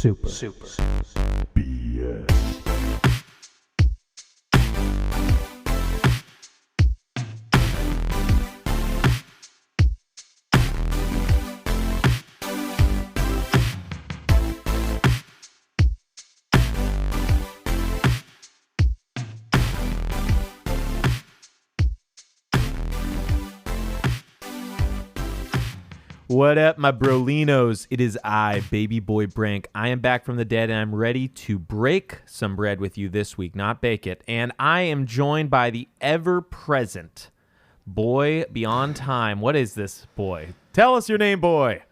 Super. BS. What up, my brolinos? It is I, Baby Boy Brank. I am back from the dead, and I'm ready to break some bread with you this week, not bake it. And I am joined by the ever-present boy beyond time. What is this, boy? Tell us your name, boy.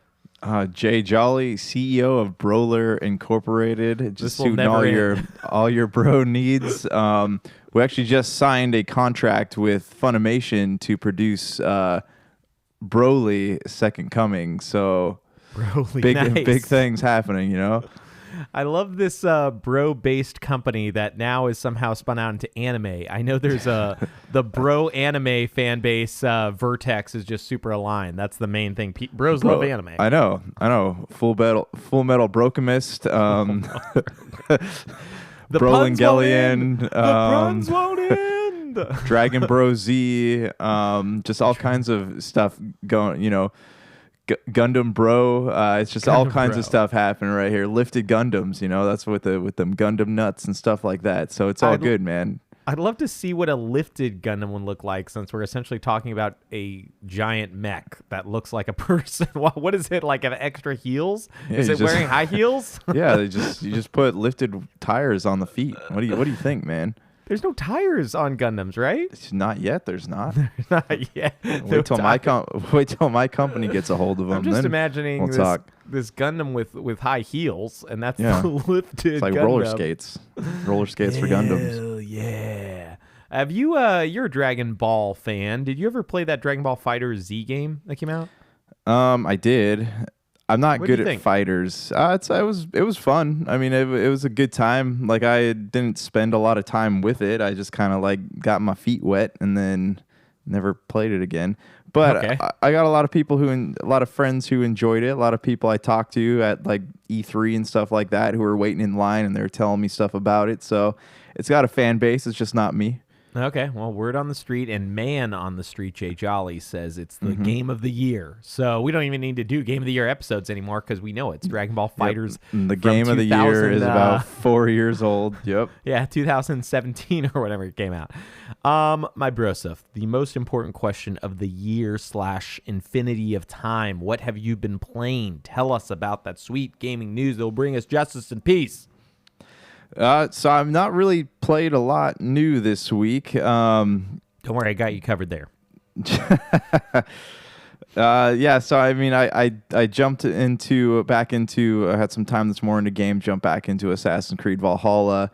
Jay Jolly, CEO of Broler Incorporated, just will suiting never all your bro needs. We actually just signed a contract with Funimation to produce Broly Second Coming. So Broly, big things happening, you know. I love this bro-based company that now is somehow spun out into anime. I know there's the bro anime fan base. Vertex is just super aligned. That's the main thing. Bros love anime. I know. Full Metal Brokemist. The puns won't end. Brolingelian. The puns won't end. Dragon Bro Z, just all kinds of stuff going, you know, Gundam Bro, it's just all kinds of stuff happening right here. Lifted Gundams, you know, that's with them Gundam nuts and stuff like that. So it's all good, man. I'd love to see what a lifted Gundam would look like, since we're essentially talking about a giant mech that looks like a person. What is it, like, have extra heels? Yeah, is it wearing high heels? Yeah, you just put lifted tires on the feet. What do you think, man? There's no tires on Gundams, right? It's not yet. There's not. Not yet. Wait till my company gets a hold of them. I'm just then imagining we'll this Gundam with high heels, and that's Yeah. the lifted. It's like Gundam. roller skates for Gundams. Hell yeah! Have you? You're a Dragon Ball fan. Did you ever play that Dragon Ball Fighter Z game that came out? I did. I'm not What do good you at think? fighters. It was fun. I mean, it was a good time. Like, I didn't spend a lot of time with it. I just kind of like got my feet wet and then never played it again. But Okay. I got a lot of friends who enjoyed it. A lot of people I talked to at like E3 and stuff like that who were waiting in line, and they were telling me stuff about it. So it's got a fan base. It's just not me. Okay, well, word on the street and man on the street, Jay Jolly says it's the game of the year. So we don't even need to do game of the year episodes anymore, because we know it's Dragon Ball Fighters. And the from game of the year 2000, is about 4 years old. Yep. Yeah, 2017 or whatever it came out. My brosif, the most important question of the year / infinity of time. What have you been playing? Tell us about that sweet gaming news that will bring us justice and peace. So I've not really played a lot new this week. Don't worry, I got you covered there. Yeah, so I mean, I jumped back into I had some time this morning to jump back into Assassin's Creed Valhalla.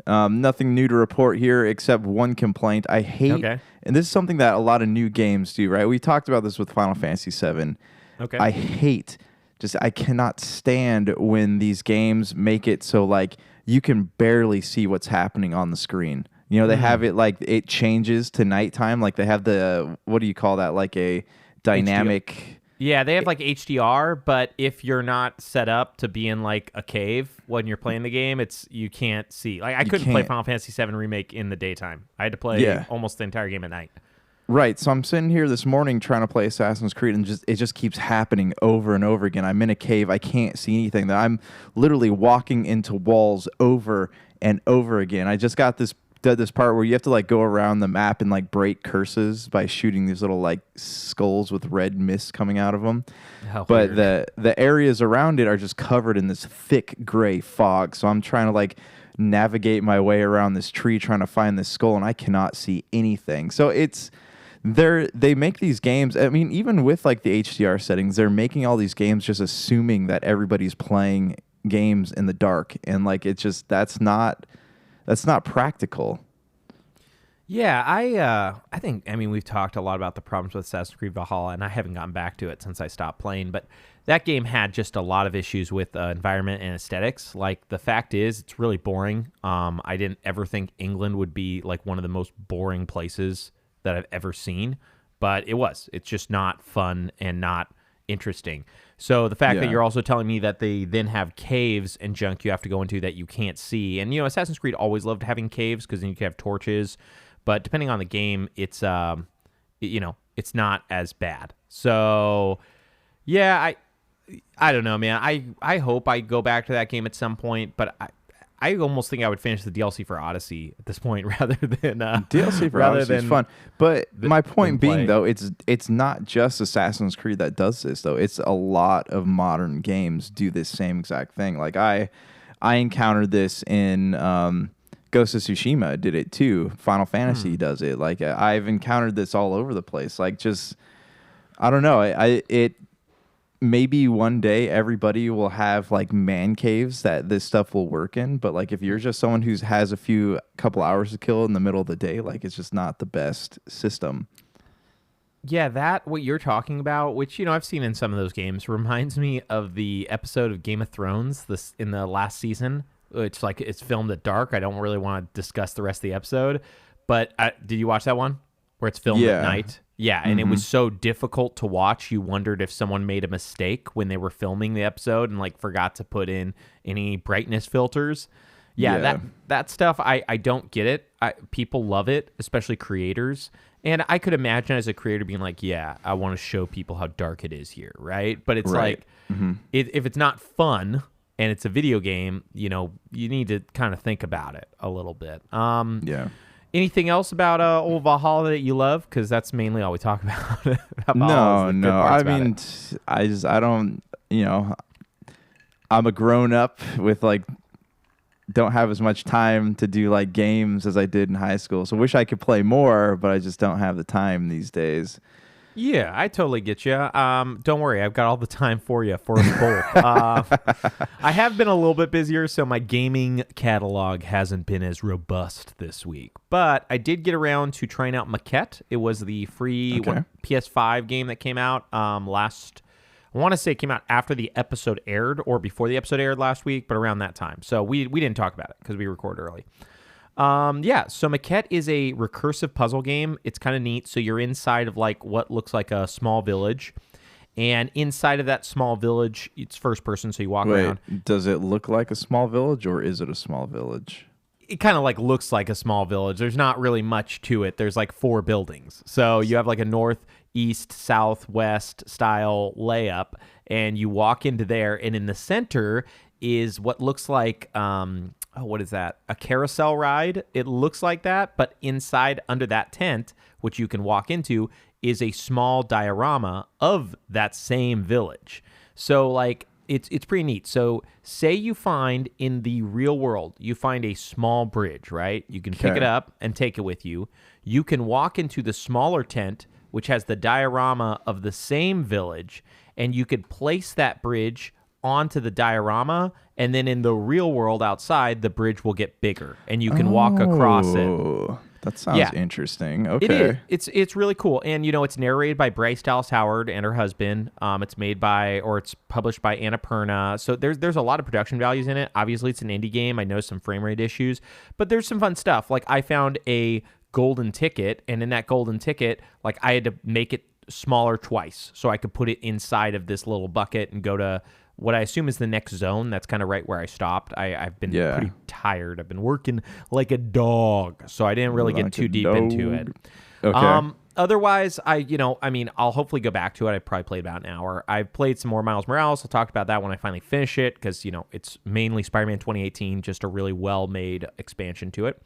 Nothing new to report here except one complaint. I hate, and this is something that a lot of new games do, right? We talked about this with Final Fantasy VII. Okay. I cannot stand when these games make it so like you can barely see what's happening on the screen. You know, they have it like it changes to nighttime. Like they have the, what do you call that? Like a dynamic. Yeah, they have like HDR, but if you're not set up to be in like a cave when you're playing the game, you can't see. Like I couldn't play Final Fantasy VII Remake in the daytime. I had to play almost the entire game at night. Right, so I'm sitting here this morning trying to play Assassin's Creed, and it just keeps happening over and over again. I'm in a cave, I can't see anything. I'm literally walking into walls over and over again. I just got this part where you have to like go around the map and like break curses by shooting these little like skulls with red mist coming out of them. But the areas around it are just covered in this thick gray fog. So I'm trying to like navigate my way around this tree trying to find this skull, and I cannot see anything. So they make these games, I mean, even with like the HDR settings, they're making all these games just assuming that everybody's playing games in the dark, and like it's just that's not practical. Yeah, I think, I mean, we've talked a lot about the problems with Assassin's Creed Valhalla, and I haven't gotten back to it since I stopped playing, but that game had just a lot of issues with environment and aesthetics. Like, the fact is, it's really boring. I didn't ever think England would be like one of the most boring places that I've ever seen, but it was. It's just not fun and not interesting. So the fact that Yeah. you're also telling me that they then have caves and junk you have to go into that you can't see. And, Assassin's Creed always loved having caves because then you can have torches. But depending on the game, it's, it's not as bad. So, yeah, I don't know, man. I hope I go back to that game at some point, but I almost think I would finish the DLC for Odyssey at this point rather than DLC for Odyssey is fun. But my point being, though, it's not just Assassin's Creed that does this, though. It's a lot of modern games do this same exact thing. Like I encountered this in Ghost of Tsushima did it too. Final Fantasy does it. Like I've encountered this all over the place. Like just I don't know. It maybe one day everybody will have like man caves that this stuff will work in, but like if you're just someone who has a couple hours to kill in the middle of the day, like it's just not the best system. Yeah, what you're talking about, which I've seen in some of those games, reminds me of the episode of Game of Thrones in the last season. It's like it's filmed at dark. I don't really want to discuss the rest of the episode, but did you watch that one where it's filmed at night? Yeah, and it was so difficult to watch. You wondered if someone made a mistake when they were filming the episode and like forgot to put in any brightness filters. Yeah. That stuff, I don't get it. People love it, especially creators. And I could imagine as a creator being like, yeah, I want to show people how dark it is here, right? But it's like, if it's not fun and it's a video game, you need to kind of think about it a little bit. Yeah. Anything else about old Valhalla that you love? Because that's mainly all we talk about. No. I mean, I don't. I'm a grown up with like, don't have as much time to do like games as I did in high school. So wish I could play more, but I just don't have the time these days. Yeah, I totally get you. Don't worry, I've got all the time for you for us both. I have been a little bit busier, so my gaming catalog hasn't been as robust this week. But I did get around to trying out Maquette. It was the free PS5 game that came out last. I want to say it came out after the episode aired or before the episode aired last week, but around that time. So we didn't talk about it because we record early. So Maquette is a recursive puzzle game. It's kind of neat. So you're inside of like what looks like a small village, and inside of that small village, it's first person. So you walk around. Does it look like a small village or is it a small village? It kind of like looks like a small village. There's not really much to it. There's like 4 buildings. So you have like a north, east, south, west style layup, and you walk into there, and in the center is what looks like what is that? A carousel ride. It looks like that, but inside under that tent, which you can walk into, is a small diorama of that same village. So like it's pretty neat. So say you find in the real world, you find a small bridge, right? You can pick it up and take it with you. You can walk into the smaller tent, which has the diorama of the same village, and you could place that bridge onto the diorama, and then in the real world outside, the bridge will get bigger, and you can walk across it. That sounds interesting. Okay. It is. It's really cool, and it's narrated by Bryce Dallas Howard and her husband. It's published by Annapurna. So there's a lot of production values in it. Obviously, it's an indie game. I know some frame rate issues, but there's some fun stuff. Like I found a golden ticket, and in that golden ticket, like I had to make it smaller twice, so I could put it inside of this little bucket and go to what I assume is the next zone. That's kind of right where I stopped. I've been pretty tired. I've been working like a dog, so I didn't really get too deep into it. Okay. Otherwise, I'll hopefully go back to it. I probably played about an hour. I've played some more Miles Morales. I'll talk about that when I finally finish it because, it's mainly Spider-Man 2018, just a really well-made expansion to it.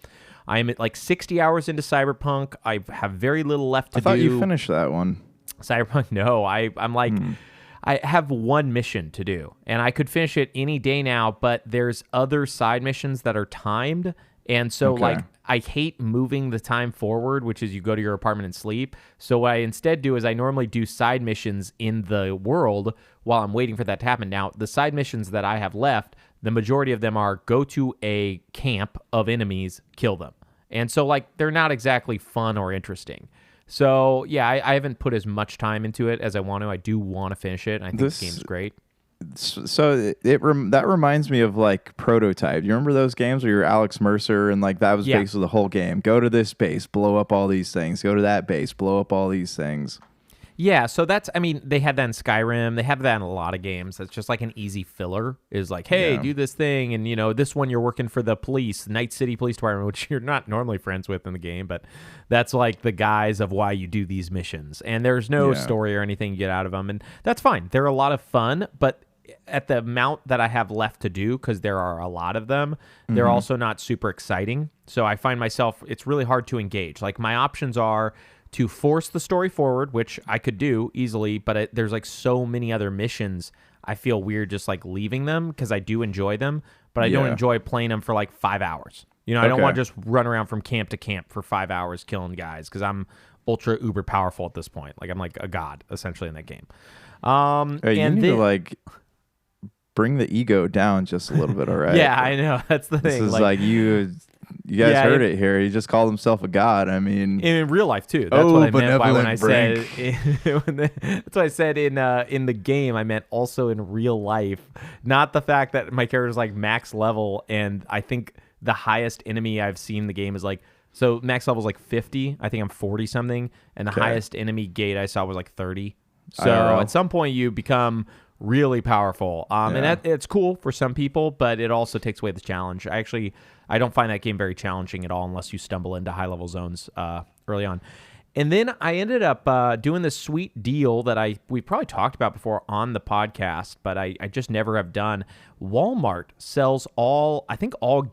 I am at like 60 hours into Cyberpunk. I have very little left to do. I thought you finished that one. Cyberpunk, no. I'm like... I have one mission to do, and I could finish it any day now, but there's other side missions that are timed, and so, like, I hate moving the time forward, which is you go to your apartment and sleep. So what I instead do is I normally do side missions in the world while I'm waiting for that to happen. Now, the side missions that I have left, the majority of them are go to a camp of enemies, kill them. And so, like, they're not exactly fun or interesting. So, yeah, I haven't put as much time into it as I want to. I do want to finish it, and I think the game's great. So that reminds me of, like, Prototype. You remember those games where you're Alex Mercer, and, like, that was basically the whole game? Go to this base, blow up all these things. Go to that base, blow up all these things. Yeah, so I mean, they had that in Skyrim. They have that in a lot of games. It's just like an easy filler is like, hey, Yeah. do this thing. And, this one you're working for the police, Night City Police Department, which you're not normally friends with in the game, but that's like the guise of why you do these missions. And there's no story or anything you get out of them. And that's fine. They're a lot of fun, but at the amount that I have left to do, because there are a lot of them, they're also not super exciting. So I find myself, it's really hard to engage. Like my options are to force the story forward, which I could do easily, but there's like so many other missions. I feel weird just like leaving them because I do enjoy them, but I don't enjoy playing them for like 5 hours. I don't want to just run around from camp to camp for 5 hours killing guys because I'm ultra uber powerful at this point. Like I'm like a god essentially in that game. Hey, you need to like bring the ego down just a little bit, all right? Yeah, I know. That's the thing. This is like you guys heard it here. He just called himself a god. I mean, in real life too. That's what I meant by when I Brink. said. That's what I said in the game. I meant also in real life, not the fact that my character's like max level, and I think the highest enemy I've seen in the game is like max level is like 50. I think I'm 40 something, and the highest enemy gate I saw was like 30. So at some point you become really powerful, and it's cool for some people, but it also takes away the challenge. I don't find that game very challenging at all unless you stumble into high level zones early on. And then I ended up doing this sweet deal that we probably talked about before on the podcast, but I just never have done. Walmart sells all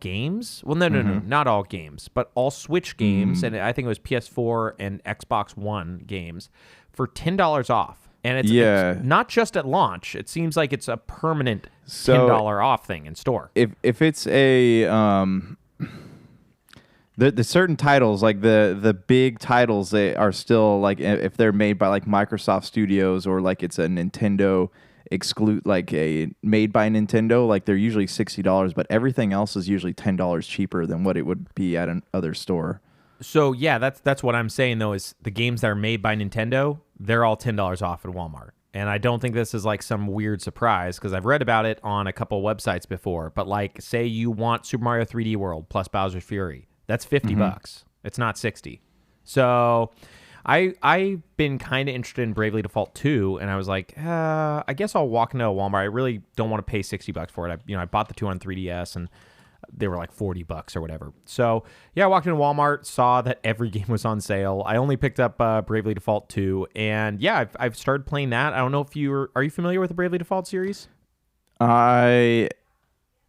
games. Well, no, not all games, but all Switch games, and I think it was PS4 and Xbox One games for $10 off. And it's not just at launch. It seems like it's a permanent $10 off thing in store. If it's a the certain titles, like the big titles, they are still like, if they're made by like Microsoft Studios or like it's a Nintendo like a made by Nintendo, like they're usually $60, but everything else is usually $10 cheaper than what it would be at another store. So yeah, that's what I'm saying though, is the games that are made by Nintendo, they're all $10 off at Walmart. And I don't think this is like some weird surprise because I've read about it on a couple websites before. But like, say you want Super Mario 3D World plus Bowser's Fury, that's $50. It's not 60. So I've been kind of interested in Bravely Default 2, and I was like, I guess I'll walk into a Walmart. I really don't want to pay $60 for it. I bought the 2 on 3DS and they were like $40 or whatever. So yeah, I walked into Walmart, saw that every game was on sale. I only picked up Bravely Default 2, and yeah, I've started playing that. I don't know if are you familiar with the Bravely Default series? I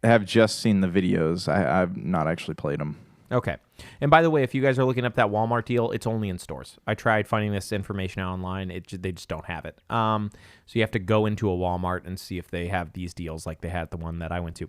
have just seen the videos. I've not actually played them. Okay. And by the way, if you guys are looking up that Walmart deal, it's only in stores. I tried finding this information out online. They just don't have it. So you have to go into a Walmart and see if they have these deals like they had at the one that I went to.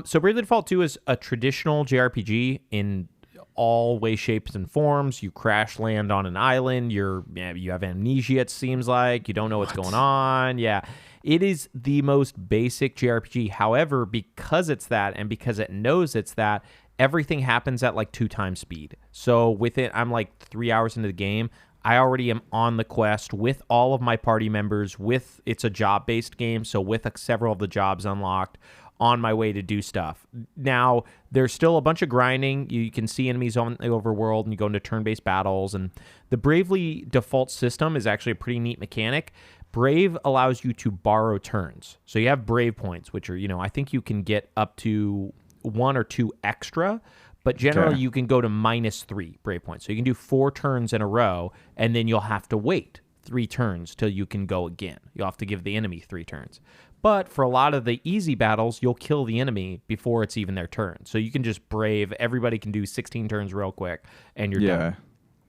So Bravely Default 2 is a traditional JRPG in all ways, shapes, and forms. You crash land on an island. You have amnesia, it seems like. You don't know what's going on. Yeah. It is the most basic JRPG. However, because it's that and because it knows it's that, everything happens at like 2 times speed. So with it, I'm like 3 hours into the game. I already am on the quest with all of my party members. It's a job-based game, so with several of the jobs unlocked, on my way to do stuff. Now, there's still a bunch of grinding. You can see enemies on the overworld, and you go into turn-based battles. And the Bravely Default system is actually a pretty neat mechanic. Brave allows you to borrow turns. So you have Brave points, which are, I think you can get up to 1 or 2 extra, but generally you can go to -3 Brave points. So you can do 4 turns in a row, and then you'll have to wait 3 turns till you can go again. You'll have to give the enemy 3 turns. But for a lot of the easy battles, you'll kill the enemy before it's even their turn. So you can just Brave. Everybody can do 16 turns real quick, and you're done.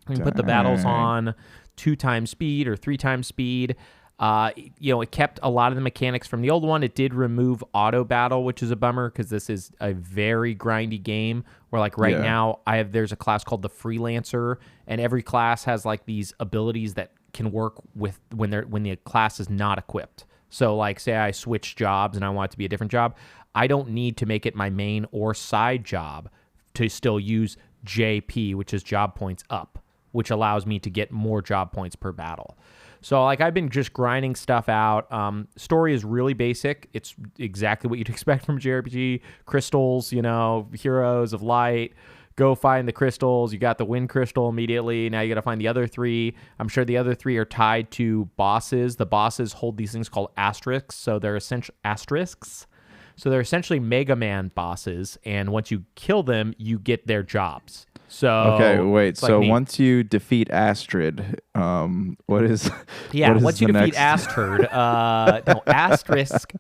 You can put the battles on 2 times speed or 3 times speed. It kept a lot of the mechanics from the old one. It did remove auto battle, which is a bummer because this is a very grindy game where like now there's a class called the Freelancer, and every class has like these abilities that can work with when the class is not equipped. So like say I switch jobs and I want it to be a different job, I don't need to make it my main or side job to still use JP, which is job points up, which allows me to get more job points per battle. So like I've been just grinding stuff out. Story is really basic. It's exactly what you'd expect from a JRPG. Crystals, heroes of light, go find the crystals. You got the wind crystal immediately. Now you got to find the other 3. I'm sure the other 3 are tied to bosses. The bosses hold these things called asterisks. So they're essentially Mega Man bosses. And once you kill them, you get their jobs. So okay, wait. So like once you defeat Astrid, what is? Yeah, what is once you the defeat next? Astrid, no, asterisk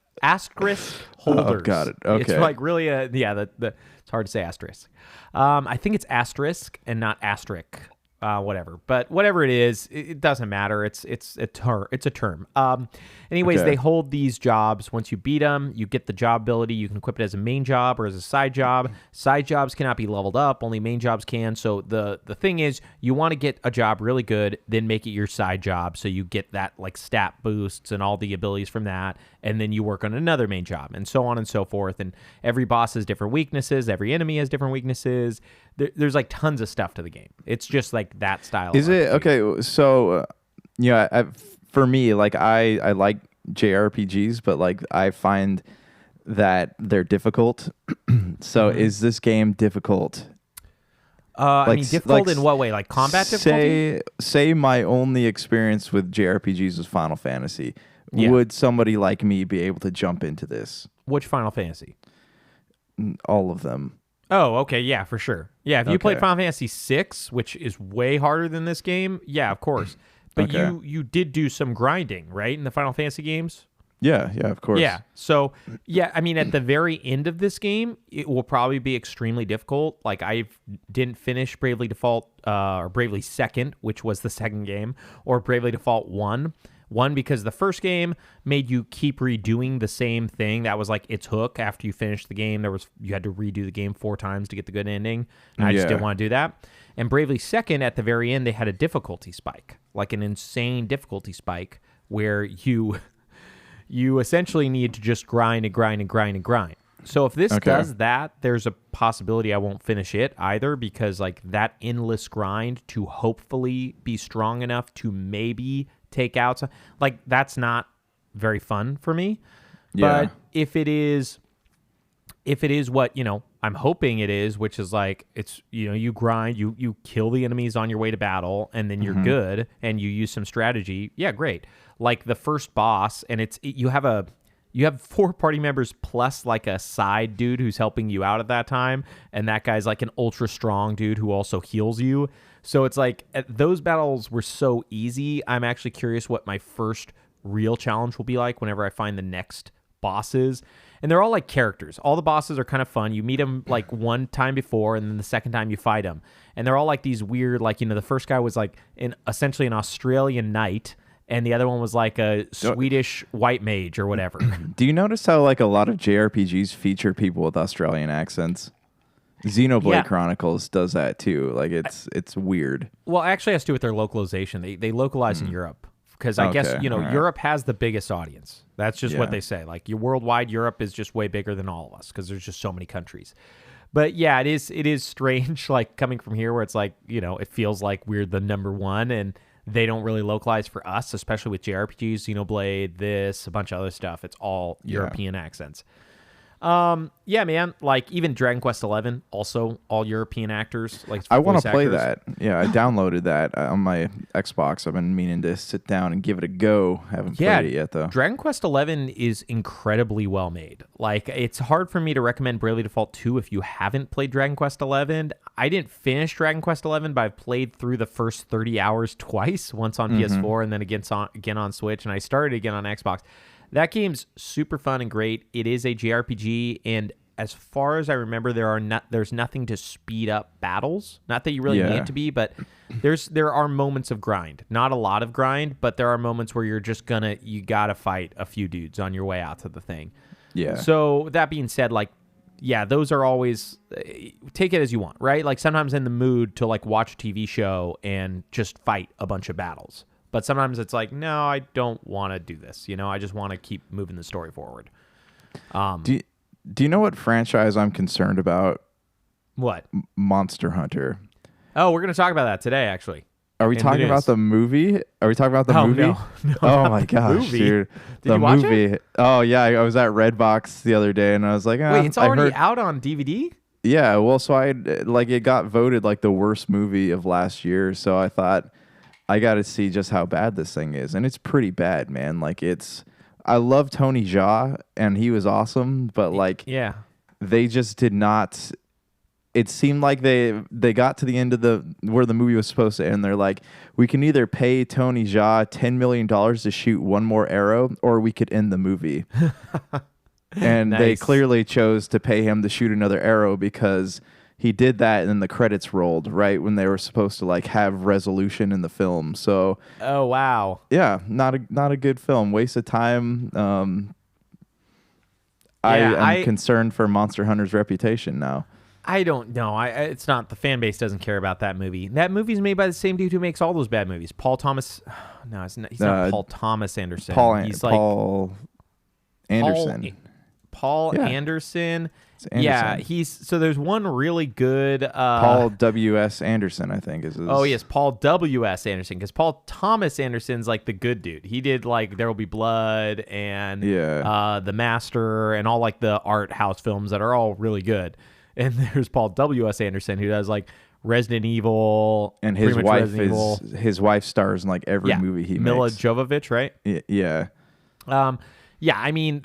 holders. Oh, got it. Okay. It's like really it's hard to say asterisk. I think it's asterisk and not asterisk. Whatever, but whatever it is, it doesn't matter. It's a term. Anyways, Okay. they hold these jobs. Once you beat them, you get the job ability. You can equip it as a main job or as a side job. Side jobs cannot be leveled up. Only main jobs can. So the thing is, you want to get a job really good, then make it your side job, so you get that like stat boosts and all the abilities from that, and then you work on another main job, and so on and so forth. And every boss has different weaknesses. Every enemy has different weaknesses. There's like tons of stuff to the game. It's just like that style. Is it okay? So, for me, like I like JRPGs, but like I find that they're difficult. So, is this game difficult? I mean, difficult in what way? Like combat difficulty? Say my only experience with JRPGs was Final Fantasy. Yeah. Would somebody like me be able to jump into this? Which Final Fantasy? All of them. Oh, okay, yeah, for sure. Yeah, if you played Okay. Final Fantasy VI, which is way harder than this game, yeah, of course. But Okay. you did do some grinding, right, in the Final Fantasy games? Yeah, of course. Yeah. So, yeah, I mean, at the very end of this game, it will probably be extremely difficult. Like, I didn't finish Bravely Default or Bravely Second, which was the second game, or Bravely Default 1. One, because the first game made you keep redoing the same thing. That was like its hook. After you finished the game, you had to redo the game 4 times to get the good ending. And I just didn't want to do that. And Bravely Second, at the very end, they had a difficulty spike, like an insane difficulty spike, where you essentially need to just grind and grind and grind and grind. So if this does that, there's a possibility I won't finish it either, because like that endless grind to hopefully be strong enough to maybe take out, like that's not very fun for me. Yeah. But if it is what, I'm hoping it is, which is like, it's, you grind, you kill the enemies on your way to battle, and then you're good, and you use some strategy. Yeah, great. Like the first boss, and you have 4 party members plus like a side dude who's helping you out at that time, and that guy's like an ultra strong dude who also heals you. So it's like those battles were so easy. I'm actually curious what my first real challenge will be like whenever I find the next bosses. And they're all like characters. All the bosses are kind of fun. You meet them like one time before, and then the second time you fight them. And they're all like these weird, like, the first guy was like essentially an Australian knight, and the other one was like a Swedish white mage or whatever. Do you notice how like a lot of JRPGs feature people with Australian accents? Xenoblade Chronicles does that too. Like it's weird. Well, actually, it has to do with their localization. They localize in Europe, because I guess all right. Europe has the biggest audience. That's just what Yeah. they say. Like your worldwide, Europe is just way bigger than all of us because there's just so many countries. But yeah, it is strange. Like coming from here, where it's like it feels like we're the number one, and they don't really localize for us, especially with JRPGs, Xenoblade, a bunch of other stuff. It's all European accents. Yeah, man. Like even Dragon Quest 11, also all European actors. Like I want voice to play actors. that. Yeah, I downloaded that on my Xbox. I've been meaning to sit down and give it a go. Haven't played it yet though. Dragon Quest 11 is incredibly well made. Like it's hard for me to recommend Bravely Default 2 if you haven't played Dragon Quest 11. I didn't finish Dragon Quest 11, but I've played through the first 30 hours twice, once on PS4 and then again on Switch, and I started again on Xbox. That game's super fun and great. It is a JRPG, and as far as I remember, there's nothing to speed up battles. Not that you really need it to be, but there are moments of grind. Not a lot of grind, but there are moments where you gotta fight a few dudes on your way out to the thing. Yeah. So that being said, like, yeah, those are always, take it as you want, right? Like sometimes in the mood to like watch a TV show and just fight a bunch of battles. But sometimes it's like, no, I don't want to do this. I just want to keep moving the story forward. Do you know what franchise I'm concerned about? What? Monster Hunter. Oh, we're going to talk about that today, actually. Are we talking about the movie? Are we talking about the movie? No, oh my gosh, movie. dude. Did you watch movie. it? Oh yeah, I was at Redbox the other day and I was like, wait, it's already out on DVD? Yeah, well, so it got voted like the worst movie of last year, so I thought I got to see just how bad this thing is, and it's pretty bad, man. I love Tony Jaa, and he was awesome, but Yeah. they just did not. It seemed like they got to the end of where the movie was supposed to end. They're like, we can either pay Tony Jaa $10 million to shoot one more arrow, or we could end the movie. And Nice. they clearly chose to pay him to shoot another arrow because he did that and then the credits rolled right when they were supposed to have resolution in the film. So Oh, wow. yeah, not a good film. Waste of time. I am concerned for Monster Hunter's reputation now. I don't know. It's not, the fan base doesn't care about that movie. That movie's made by the same dude who makes all those bad movies. Paul Thomas. No, he's not Paul Thomas Anderson. He's Paul Anderson. Paul Yeah. Anderson. It's Anderson. Yeah, so there's one really good Paul W.S. Anderson, I think is his. Oh yes, Paul W.S. Anderson, because Paul Thomas Anderson's like the good dude. He did There Will Be Blood and The Master and all the art house films that are all really good. And there's Paul W.S. Anderson who does Resident Evil, and his wife stars in every movie he Mila makes. Jovovich, right? Yeah. Yeah, I mean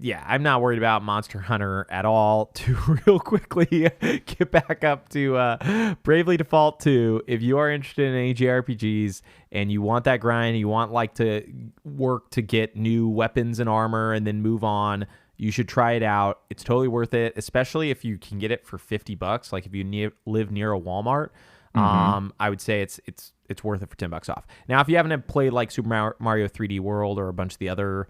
I'm not worried about Monster Hunter at all. To real quickly get back up to Bravely Default 2. If you are interested in any JRPGs and you want that grind, you want to work to get new weapons and armor and then move on, you should try it out. It's totally worth it, especially if you can get it for $50. If you live near a Walmart, I would say it's worth it for $10 off. Now, if you haven't played Super Mario 3D World or a bunch of the other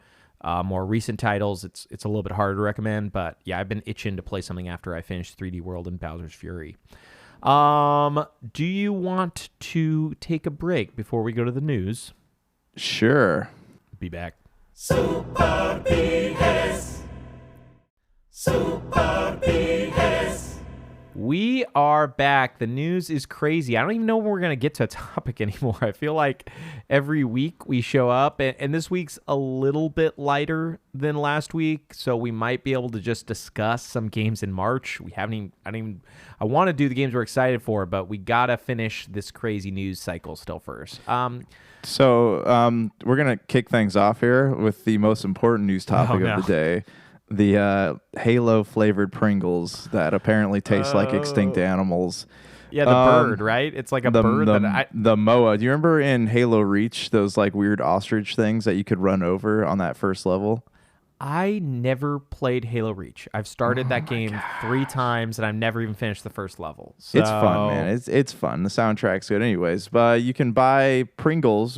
more recent titles, it's a little bit harder to recommend. But yeah, I've been itching to play something after I finished 3D World and Bowser's Fury. Do you want to take a break before we go to the news? Sure. Be back. Super BS. Super BS. We are back. The news is crazy. I don't even know when we're going to get to a topic anymore. I feel like every week we show up, and this week's a little bit lighter than last week, so we might be able to just discuss some games in March. I want to do the games we're excited for, but we got to finish this crazy news cycle still first. So we're going to kick things off here with the most important news topic of the day. The Halo flavored Pringles that apparently taste like extinct animals. Yeah, the bird, right? It's like a bird the MOA. Do you remember in Halo Reach those weird ostrich things that you could run over on that first level? I never played Halo Reach. I've started that game 3 times and I've never even finished the first level. So... It's fun, man. It's fun. The soundtrack's good anyways. But you can buy Pringles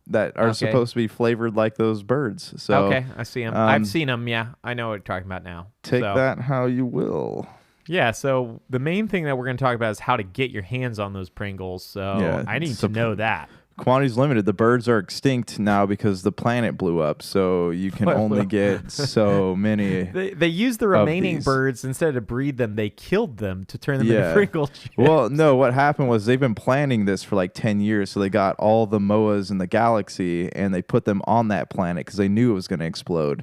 that are supposed to be flavored like those birds. So okay, I see them. I've seen them. Yeah, I know what you're talking about now. Take that how you will. Yeah, so the main thing that we're going to talk about is how to get your hands on those Pringles. So I need to know that. Quantity's limited. The birds are extinct now because the planet blew up, so you can only get so many. They used the remaining birds instead of breed them. They killed them to turn them into Pringle chips. Well, no, what happened was they've been planning this for 10 years, so they got all the MOAs in the galaxy and they put them on that planet because they knew it was going to explode.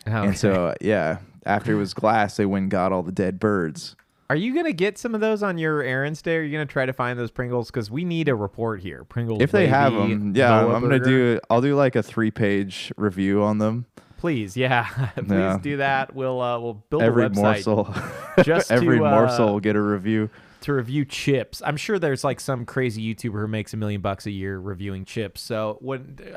Okay. And so, after it was glass, they went and got all the dead birds. Are you going to get some of those on your errands day? Are you going to try to find those Pringles? Because we need a report here. Pringles, if they have them, I'll do a 3-page review on them. Please, please do that. We'll build every a website. Morsel. Just every morsel will get a review. To review chips. I'm sure there's some crazy YouTuber who makes $1 million a year reviewing chips. So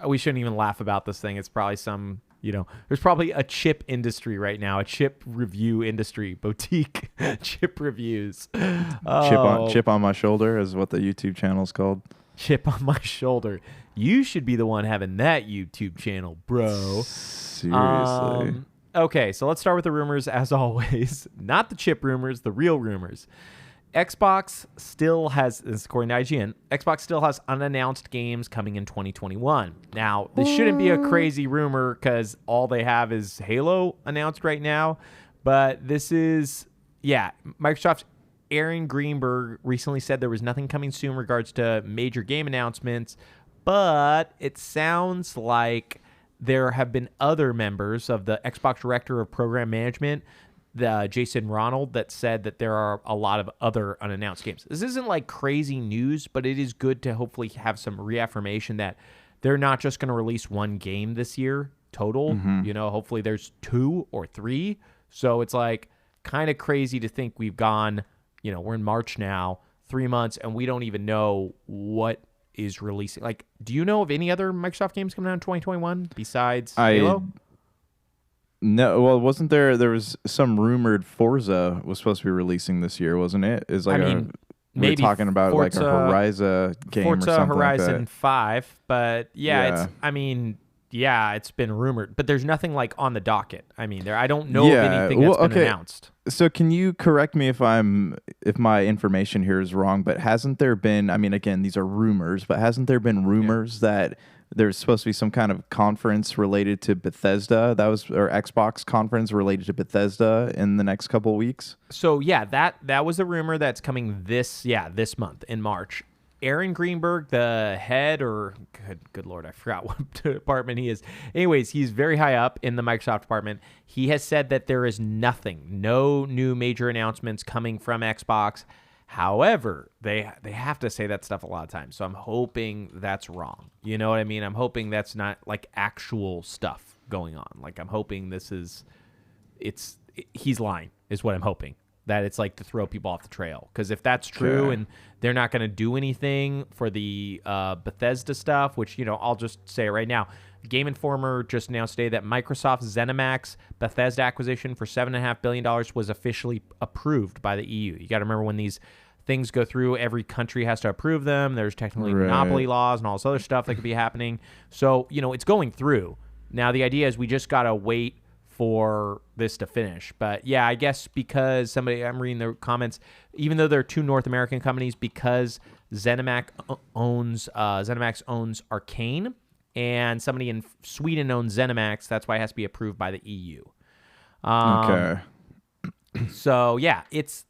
we shouldn't even laugh about this thing. It's probably some... there's probably a chip industry right now, a chip review industry, boutique chip reviews. Chip on my shoulder is what the YouTube channel is called. Chip on my shoulder. You should be the one having that YouTube channel, bro. Seriously. Okay, so let's start with the rumors as always. Not the chip rumors, the real rumors. Xbox still has, this is according to IGN, Xbox still has unannounced games coming in 2021. Now, this shouldn't be a crazy rumor because all they have is Halo announced right now. But this is, Microsoft's Aaron Greenberg recently said there was nothing coming soon in regards to major game announcements. But it sounds like there have been other members of the Xbox Director of Program Management Jason Ronald, that said that there are a lot of other unannounced games. This isn't like crazy news, but it is good to hopefully have some reaffirmation that they're not just going to release one game this year total. Hopefully there's 2 or 3. So it's like kind of crazy to think we've gone, we're in March now, 3 months, and we don't even know what is releasing. Like, do you know of any other Microsoft games coming out in 2021 besides Halo? No, well, wasn't there was some rumored Forza was supposed to be releasing this year, wasn't it? Is like we're talking about Forza, like a Horizon game or something Horizon like that. 5, but it's been rumored, but there's nothing like on the docket. I don't know of anything that's been announced. So can you correct me if my information here is wrong, but hasn't there been, again, these are rumors, but hasn't there been rumors that there's supposed to be some kind of conference related to Bethesda or Xbox conference related to Bethesda in the next couple of weeks? So yeah, that was a rumor that's coming this month in March. Aaron Greenberg, the head, or good Lord, I forgot what department he is. Anyways, he's very high up in the Microsoft department. He has said that there is no new major announcements coming from Xbox. However, they have to say that stuff a lot of times. So I'm hoping that's wrong. You know what I mean? I'm hoping that's not like actual stuff going on. Like I'm hoping he's lying is what I'm hoping. That it's like to throw people off the trail. Because if that's true and they're not going to do anything for the Bethesda stuff, which, I'll just say it right now. Game Informer just announced today that Microsoft's ZeniMax Bethesda acquisition for $7.5 billion was officially approved by the EU. You got to remember when these things go through, every country has to approve them. There's technically monopoly laws and all this other stuff that could be happening. So, it's going through. Now, the idea is we just got to wait for this to finish. But yeah, I guess because I'm reading the comments, even though they're 2 North American companies, because ZeniMax owns Arcane and somebody in Sweden owns ZeniMax, that's why it has to be approved by the EU. Okay. So yeah,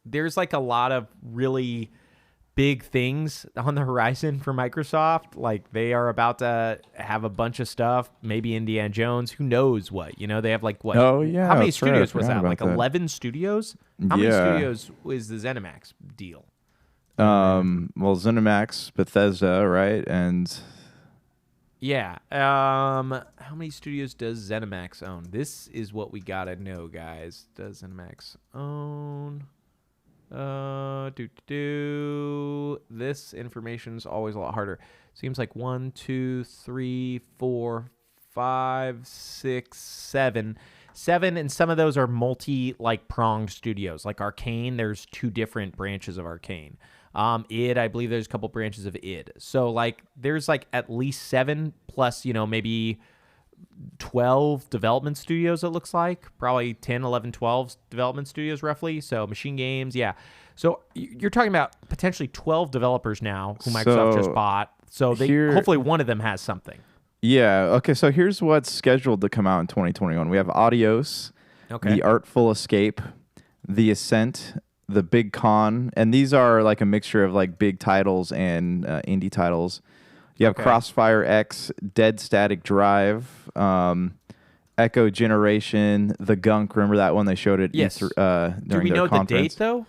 there's like a lot of really big things on the horizon for Microsoft. Like they are about to have a bunch of stuff, maybe Indiana Jones, who knows what, they have like what? Oh yeah. How many studios was that? Like 11 studios? How many studios was the ZeniMax deal? Well, ZeniMax, Bethesda, right? And yeah. How many studios does ZeniMax own? This is what we gotta know, guys. Does ZeniMax own? This information is always a lot harder. Seems like 1, 2, 3, 4, 5, 6, 7, and some of those are pronged studios. Like Arcane, there's 2 different branches of Arcane. id, I believe there's a couple branches of id. So like there's like at least 7 plus, maybe 12 development studios, it looks like. Probably 10, 11, 12 development studios roughly. So Machine Games, yeah. So you're talking about potentially 12 developers now who Microsoft just bought. So hopefully one of them has something. Yeah. Okay. So here's what's scheduled to come out in 2021. We have Adios, The Artful Escape, The Ascent, The Big Con, and these are like a mixture of like big titles and indie titles. You have Crossfire X, Dead Static Drive, Echo Generation, The Gunk. Remember that one they showed at yes. during their conference? Do we know the date though?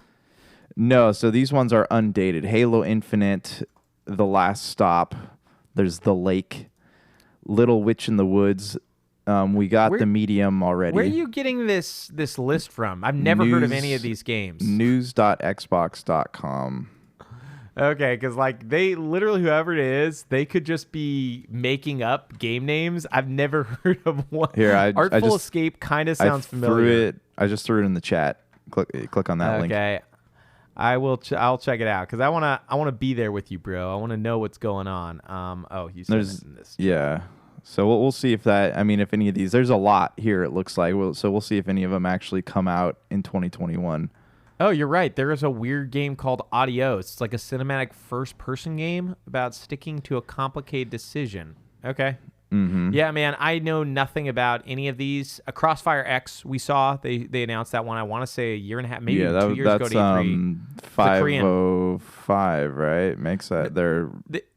No, so these ones are undated. Halo Infinite, The Last Stop, there's The Lake, Little Witch in the Woods. We got The Medium already. Where are you getting this list from? I've never heard of any of these games. News.xbox.com. Okay, because like they literally, whoever it is, they could just be making up game names. I've never heard of one. Here, Artful Escape kind of sounds familiar. I just threw it in the chat. Click on that link. Okay, I'll check it out because I wanna be there with you, bro. I want to know what's going on. You said it in this. Yeah. So we'll see if that. I mean, if any of these, there's a lot here. It looks like. So we'll see if any of them actually come out in 2021. Oh, you're right. There is a weird game called Adios. It's like a cinematic first-person game about sticking to a complicated decision. Okay. Mm-hmm. Yeah, man, I know nothing about any of these. Crossfire X, we saw. They announced that one, I want to say a year and a half, maybe 2 years ago to E3. 505, right? Makes that they're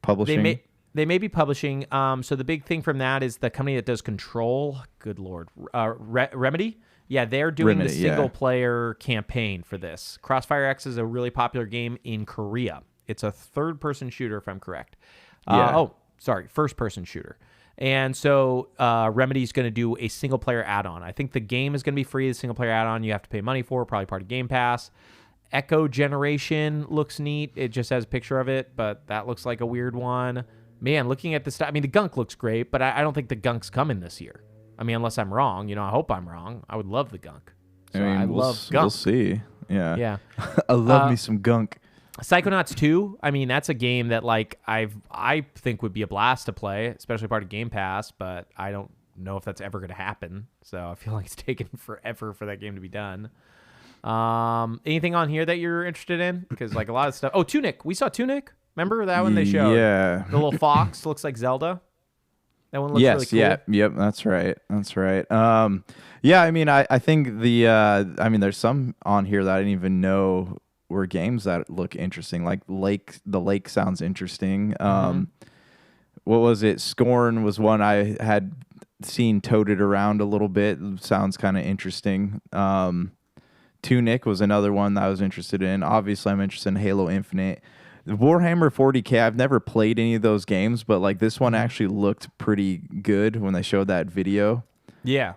publishing. They may be publishing. So the big thing from that is the company that does Control, good Lord, Remedy. Yeah, they're doing Remedy, the single-player campaign for this. Crossfire X is a really popular game in Korea. It's a third-person shooter, if I'm correct. Yeah. First-person shooter. And so Remedy's going to do a single-player add-on. I think the game is going to be free. The single-player add-on you have to pay money for, probably part of Game Pass. Echo Generation looks neat. It just has a picture of it, but that looks like a weird one. Man, looking at the stuff, I mean, the gunk looks great, but I don't think the gunk's coming this year. I mean, unless I'm wrong. I hope I'm wrong. I would love the gunk. So I love gunk. We'll see. Yeah. Yeah. I love me some gunk. Psychonauts 2, I mean, that's a game that I think would be a blast to play, especially part of Game Pass, but I don't know if that's ever going to happen. So I feel like it's taken forever for that game to be done. Anything on here that you're interested in? Because a lot of stuff. Oh, Tunic. We saw Tunic. Remember that one they showed? Yeah. The little fox looks like Zelda. That one looks really cool. Yep, that's right. Yeah, I mean, I think there's some on here that I didn't even know were games that look interesting. Like the lake sounds interesting. What was it? Scorn was one I had seen toted around a little bit. Sounds kind of interesting. Tunic was another one that I was interested in. Obviously, I'm interested in Halo Infinite. Warhammer 40K, I've never played any of those games, but this one actually looked pretty good when they showed that video. Yeah.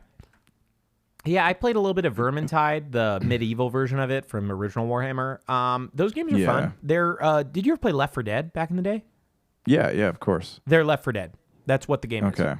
Yeah, I played a little bit of Vermintide, the medieval version of it from original Warhammer. Those games are fun. They're did you ever play Left 4 Dead back in the day? Yeah, of course. They're Left 4 Dead. That's what the game is. Okay.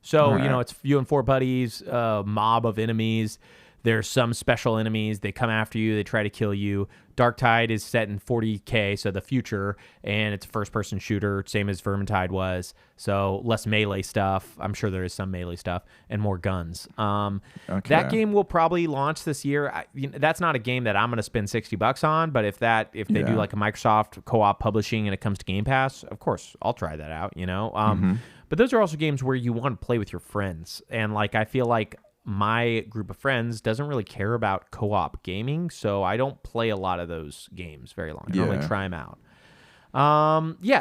So, it's you and 4 buddies, mob of enemies. There's some special enemies. They come after you. They try to kill you. Darktide is set in 40K, so the future, and it's a first-person shooter, same as Vermintide was. So less melee stuff. I'm sure there is some melee stuff, and more guns. That game will probably launch this year. That's not a game that I'm going to spend $60 on, but if they do like a Microsoft co-op publishing and it comes to Game Pass, of course, I'll try that out, But those are also games where you want to play with your friends, and I feel like my group of friends doesn't really care about co-op gaming, so I don't play a lot of those games very long. I normally try them out.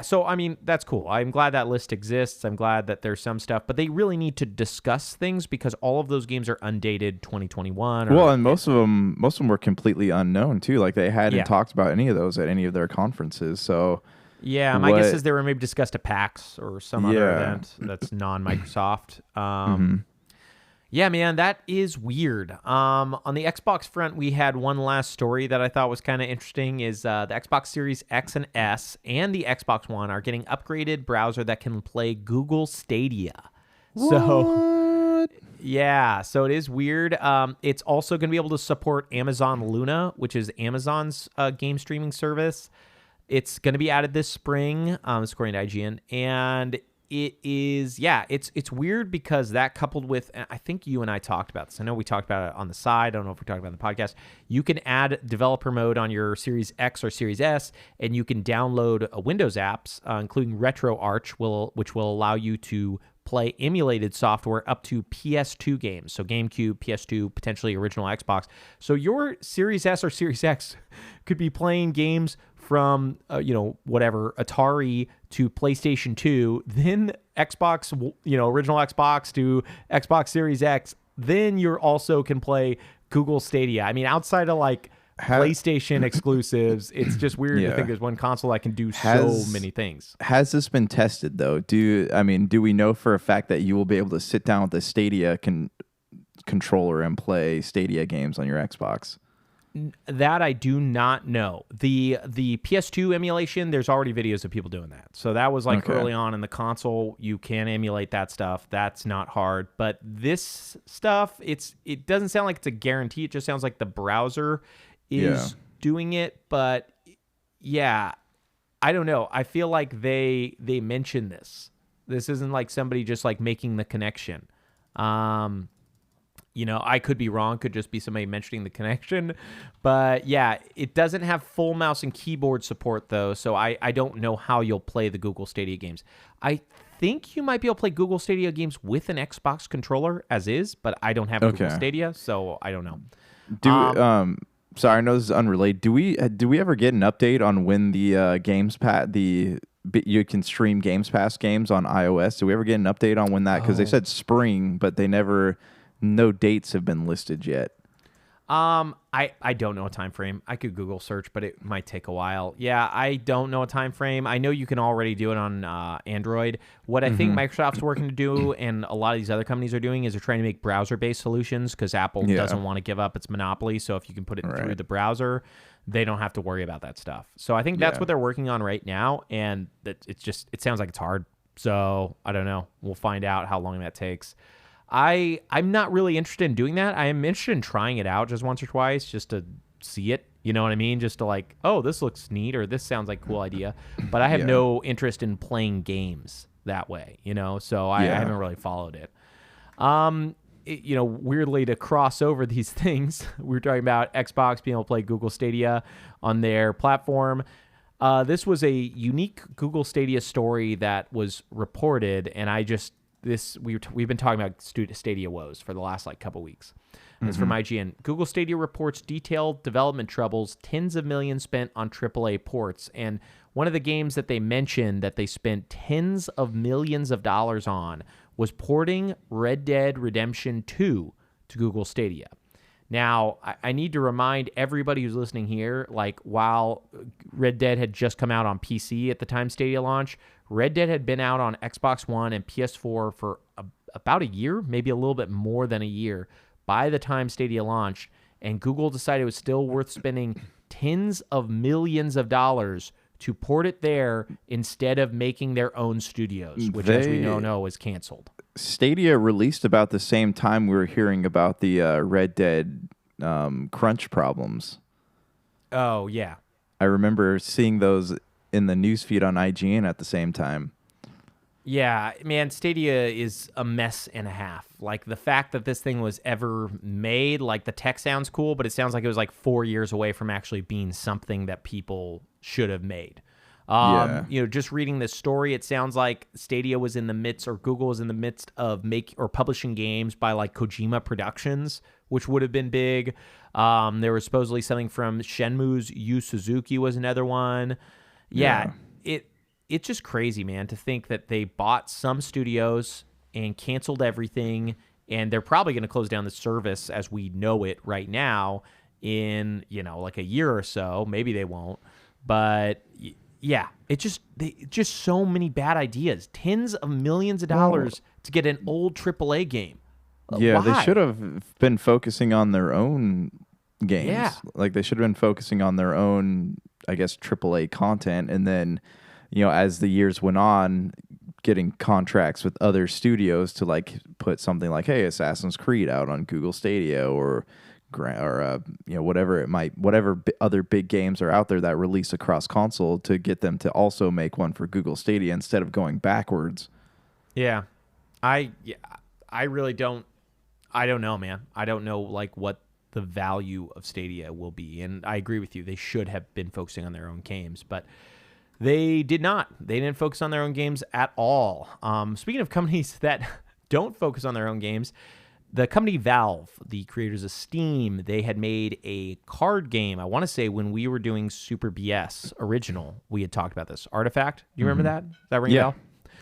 So I mean, that's cool. I'm glad that list exists. I'm glad that there's some stuff, but they really need to discuss things because all of those games are undated 2021. And most of them were completely unknown too. They hadn't talked about any of those at any of their conferences. So yeah, my guess is they were maybe discussed at PAX or some other event that's non-Microsoft. Yeah, man, that is weird. On the Xbox front, we had one last story that I thought was kind of interesting is the Xbox Series X and S and the Xbox One are getting upgraded browser that can play Google Stadia. What? So it is weird. It's also going to be able to support Amazon Luna, which is Amazon's game streaming service. It's going to be added this spring, according to IGN, and it is, it's weird because that coupled with, and I think you and I talked about this. I know we talked about it on the side. I don't know if we talked about it on the podcast. You can add developer mode on your Series X or Series S, and you can download Windows apps, including RetroArch, which will allow you to play emulated software up to PS2 games. So GameCube, PS2, potentially original Xbox. So your Series S or Series X could be playing games from, whatever, Atari to PlayStation 2, then Xbox, original Xbox to Xbox Series X. Then you also can play Google Stadia. I mean, outside of PlayStation exclusives, it's just weird to think there's one console that can do so many things. Has this been tested though? Do we know for a fact that you will be able to sit down with the Stadia controller and play Stadia games on your Xbox? That I do not know. The PS2 emulation, there's already videos of people doing that. So that was early on in the console. You can emulate that stuff. That's not hard. But this stuff, it doesn't sound like it's a guarantee. It just sounds like the browser is doing it. But yeah, I don't know. I feel like they mentioned this. This isn't like somebody just making the connection. I could be wrong. Could just be somebody mentioning the connection. But yeah, it doesn't have full mouse and keyboard support though, so I don't know how you'll play the Google Stadia games. I think you might be able to play Google Stadia games with an Xbox controller as is, but I don't have Google Stadia, so I don't know. Sorry, I know this is unrelated. Do we ever get an update on when the Games Pass, you can stream Games Pass games on iOS? Do we ever get an update on when that? Because they said spring, but they never no dates have been listed yet. I don't know a time frame. I could Google search, but it might take a while. Yeah, I don't know a time frame. I know you can already do it on Android. What I think Microsoft's working to do, and a lot of these other companies are doing, is they're trying to make browser-based solutions because Apple doesn't want to give up its monopoly. So if you can put it through the browser, they don't have to worry about that stuff. So I think that's what they're working on right now, and it sounds like it's hard. So I don't know. We'll find out how long that takes. I'm not really interested in doing that. I am interested in trying it out just once or twice just to see it. You know what I mean? Just to like, oh, this looks neat or this sounds like a cool idea. But I have no interest in playing games that way, so I haven't really followed it. Weirdly to cross over these things, we were talking about Xbox being able to play Google Stadia on their platform. This was a unique Google Stadia story that was reported, and we've been talking about Stadia woes for the last couple weeks. It's from IGN. Google Stadia reports detailed development troubles, tens of millions spent on AAA ports. And one of the games that they mentioned that they spent tens of millions of dollars on was porting Red Dead Redemption 2 to Google Stadia. Now, I need to remind everybody who's listening here, while Red Dead had just come out on PC at the time Stadia launched, Red Dead had been out on Xbox One and PS4 for about a year, maybe a little bit more than a year, by the time Stadia launched, and Google decided it was still worth spending tens of millions of dollars to port it there instead of making their own studios, which, as we know, is canceled. Stadia released about the same time we were hearing about the Red Dead crunch problems. Oh, yeah. I remember seeing those in the newsfeed on IGN at the same time. Yeah, man, Stadia is a mess and a half. The fact that this thing was ever made, the tech sounds cool, but it sounds like it was 4 years away from actually being something that people should have made. Just reading this story, it sounds like Stadia was in the midst, or Google was in the midst of publishing games by Kojima Productions, which would have been big. There was supposedly something from Shenmue's Yu Suzuki was another one. It's just crazy, man, to think that they bought some studios and canceled everything, and they're probably going to close down the service as we know it right now in, a year or so. Maybe they won't. But yeah, just so many bad ideas. Tens of millions of dollars to get an old AAA game. Yeah, Why? They should have been focusing on their own games. Yeah. They should have been focusing on their own, I guess, AAA content, and then as the years went on, getting contracts with other studios to put something hey, Assassin's Creed out on Google Stadia or whatever other big games are out there that release across console, to get them to also make one for Google Stadia instead of going backwards. Yeah. I really don't. I don't know, man. I don't know what the value of Stadia will be, and I agree with you. They should have been focusing on their own games, but they did not. They didn't focus on their own games at all. Speaking of companies that don't focus on their own games, the company Valve, the creators of Steam, they had made a card game. I want to say when we were doing Super BS original, we had talked about this. Artifact. Do you remember that? Does that ring a bell?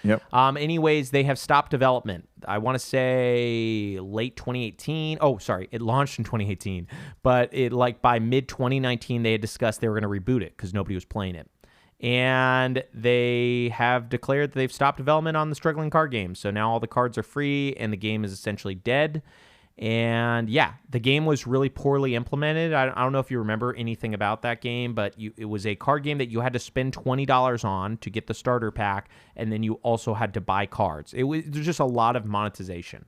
Yep. Anyways, they have stopped development. I want to say late 2018. Oh, sorry. It launched in 2018. But by mid 2019, they had discussed they were going to reboot it because nobody was playing it. And they have declared that they've stopped development on the struggling card game. So now all the cards are free and the game is essentially dead. And yeah, the game was really poorly implemented. I don't know if you remember anything about that game, but it was a card game that you had to spend $20 on to get the starter pack. And then you also had to buy cards. There's just a lot of monetization.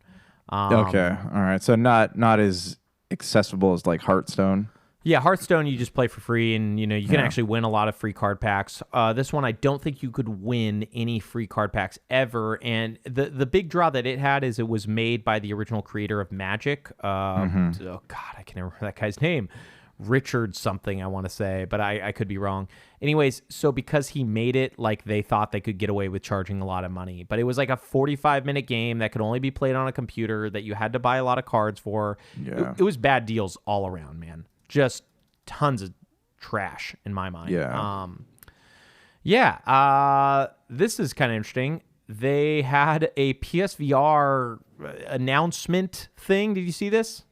Okay. All right. So not as accessible as Hearthstone. Yeah, Hearthstone, you just play for free, and you can actually win a lot of free card packs. This one, I don't think you could win any free card packs ever. And the big draw that it had is it was made by the original creator of Magic. Oh God, I can't remember that guy's name. Richard something, I want to say, but I could be wrong. Anyways, so because he made it, they thought they could get away with charging a lot of money. But it was a 45-minute game that could only be played on a computer that you had to buy a lot of cards for. Yeah. It was bad deals all around, man. Just tons of trash in my mind. Yeah. This is kind of interesting. They had a PSVR announcement thing. Did you see this?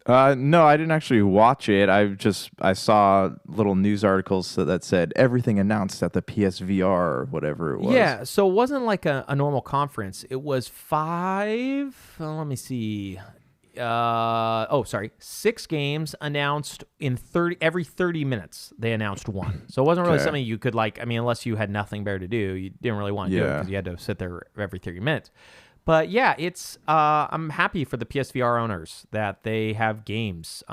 No, I didn't actually watch it. I saw little news articles that said everything announced at the PSVR or whatever it was. Yeah, so it wasn't like a normal conference. It was 5. Let me see. 6 games announced in every 30 minutes. They announced one. So it wasn't really something you could unless you had nothing better to do, you didn't really want to do it because you had to sit there every 30 minutes. But yeah, it's I'm happy for the PSVR owners that they have games.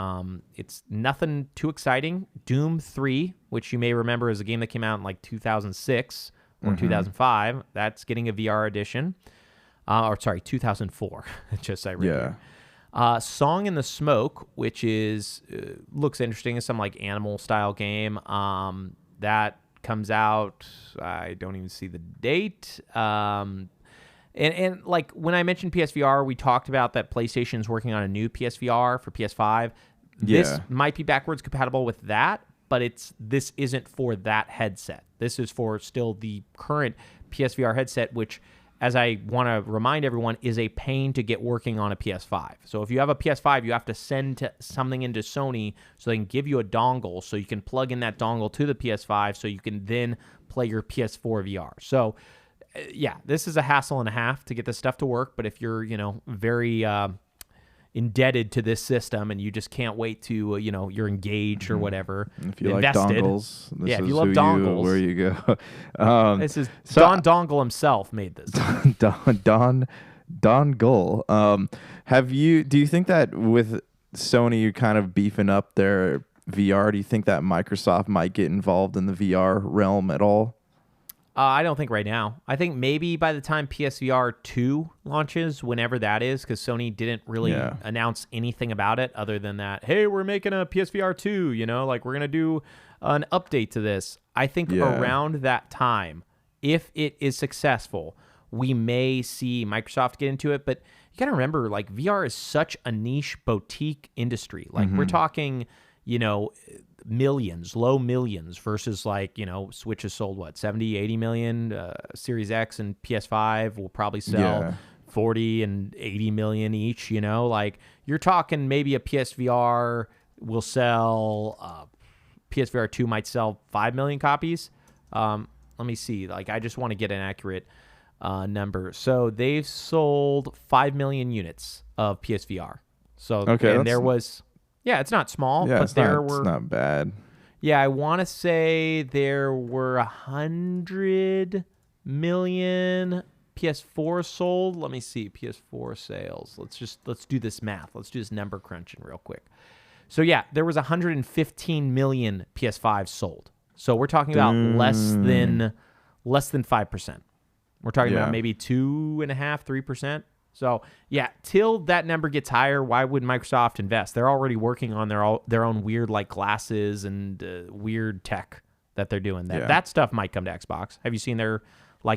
It's nothing too exciting. Doom 3, which you may remember is a game that came out in like 2006 or 2005. That's getting a VR edition. 2004. Just I read here. Song in the Smoke, which is looks interesting. It's some like animal style game. That comes out. I don't even see the date. And like when I mentioned PSVR, we talked about that PlayStation's working on a new PSVR for PS5. This might be backwards compatible with that, but this isn't for that headset. This is for still the current PSVR headset, which, as I want to remind everyone, is a pain to get working on a PS5. So if you have a PS5, you have to send something into Sony so they can give you a dongle so you can plug in that dongle to the PS5 so you can then play your PS4 VR. So yeah, this is a hassle and a half to get this stuff to work. But if you're, very indebted to this system and you just can't wait to, you're engaged or whatever, if you invested, like dongles, if you love dongles, where you go. This is Don Dongle himself made this. Don Dongle. Do you think that with Sony kind of beefing up their VR, do you think that Microsoft might get involved in the VR realm at all? I don't think right now. I think maybe by the time PSVR 2 launches, whenever that is, because Sony didn't really announce anything about it other than that, hey, we're making a PSVR 2, we're going to do an update to this. I think around that time, if it is successful, we may see Microsoft get into it. But you got to remember, like, VR is such a niche boutique industry. Like, we're talking, millions, low millions versus Switch has sold 70, 80 million. Series X and PS5 will probably sell 40 and 80 million each, you're talking maybe a PSVR will sell, PSVR 2 might sell 5 million copies. Let me see. I just want to get an accurate number. So they've sold 5 million units of PSVR. So, and there was... Yeah, it's not small, but it's not bad. Yeah, I want to say there were 100 million PS4 sold. Let me see, PS4 sales. Let's do this math. Let's do this number crunching real quick. So yeah, there was 115 million PS5 sold. So we're talking about less than 5%. We're talking about maybe 2.5%, 3%. So, yeah, till that number gets higher, why would Microsoft invest? They're already working on their own weird, glasses and weird tech that they're doing. That stuff might come to Xbox. Have you seen their,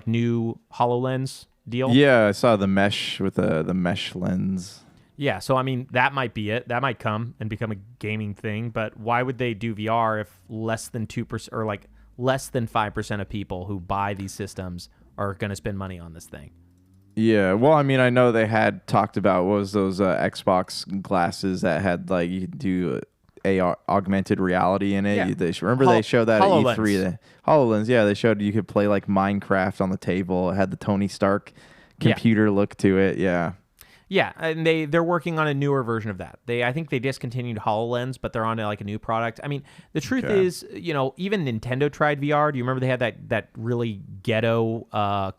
new HoloLens deal? Yeah, I saw the mesh with the mesh lens. Yeah, so, that might be it. That might come and become a gaming thing. But why would they do VR if less than 2% or, less than 5% of people who buy these systems are going to spend money on this thing? Yeah, well, I know they had talked about those Xbox glasses that had you do AR, augmented reality in it. Yeah. They showed that HoloLens. at E3. HoloLens, yeah, they showed you could play Minecraft on the table. It had the Tony Stark computer look to it. Yeah. Yeah, and they're working on a newer version of that. I think they discontinued HoloLens, but they're on a new product. The truth is, even Nintendo tried VR. Do you remember they had that really ghetto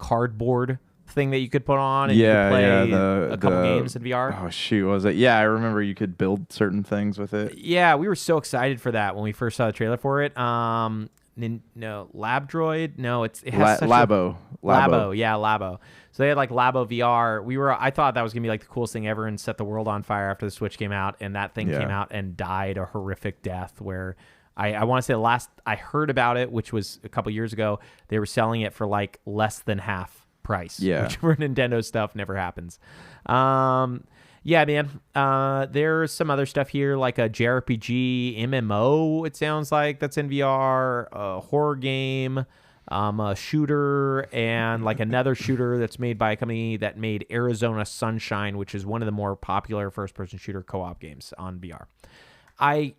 cardboard thing that you could put on and you could play a couple games in VR? Oh, shoot, was it? Yeah, I remember you could build certain things with it. Yeah, we were so excited for that when we first saw the trailer for it. No, Labdroid? No, it has Labo. Yeah, Labo. So they had Labo VR. I thought that was going to be the coolest thing ever and set the world on fire after the Switch came out, and that thing came out and died a horrific death where I want to say the last I heard about it, which was a couple years ago, they were selling it for less than half price, which for Nintendo stuff never happens. Yeah, man. There's some other stuff here, like a JRPG MMO, it sounds like, that's in VR, a horror game. a shooter and like another shooter that's made by a company that made Arizona Sunshine, which is one of the more popular first-person shooter co-op games on VR. I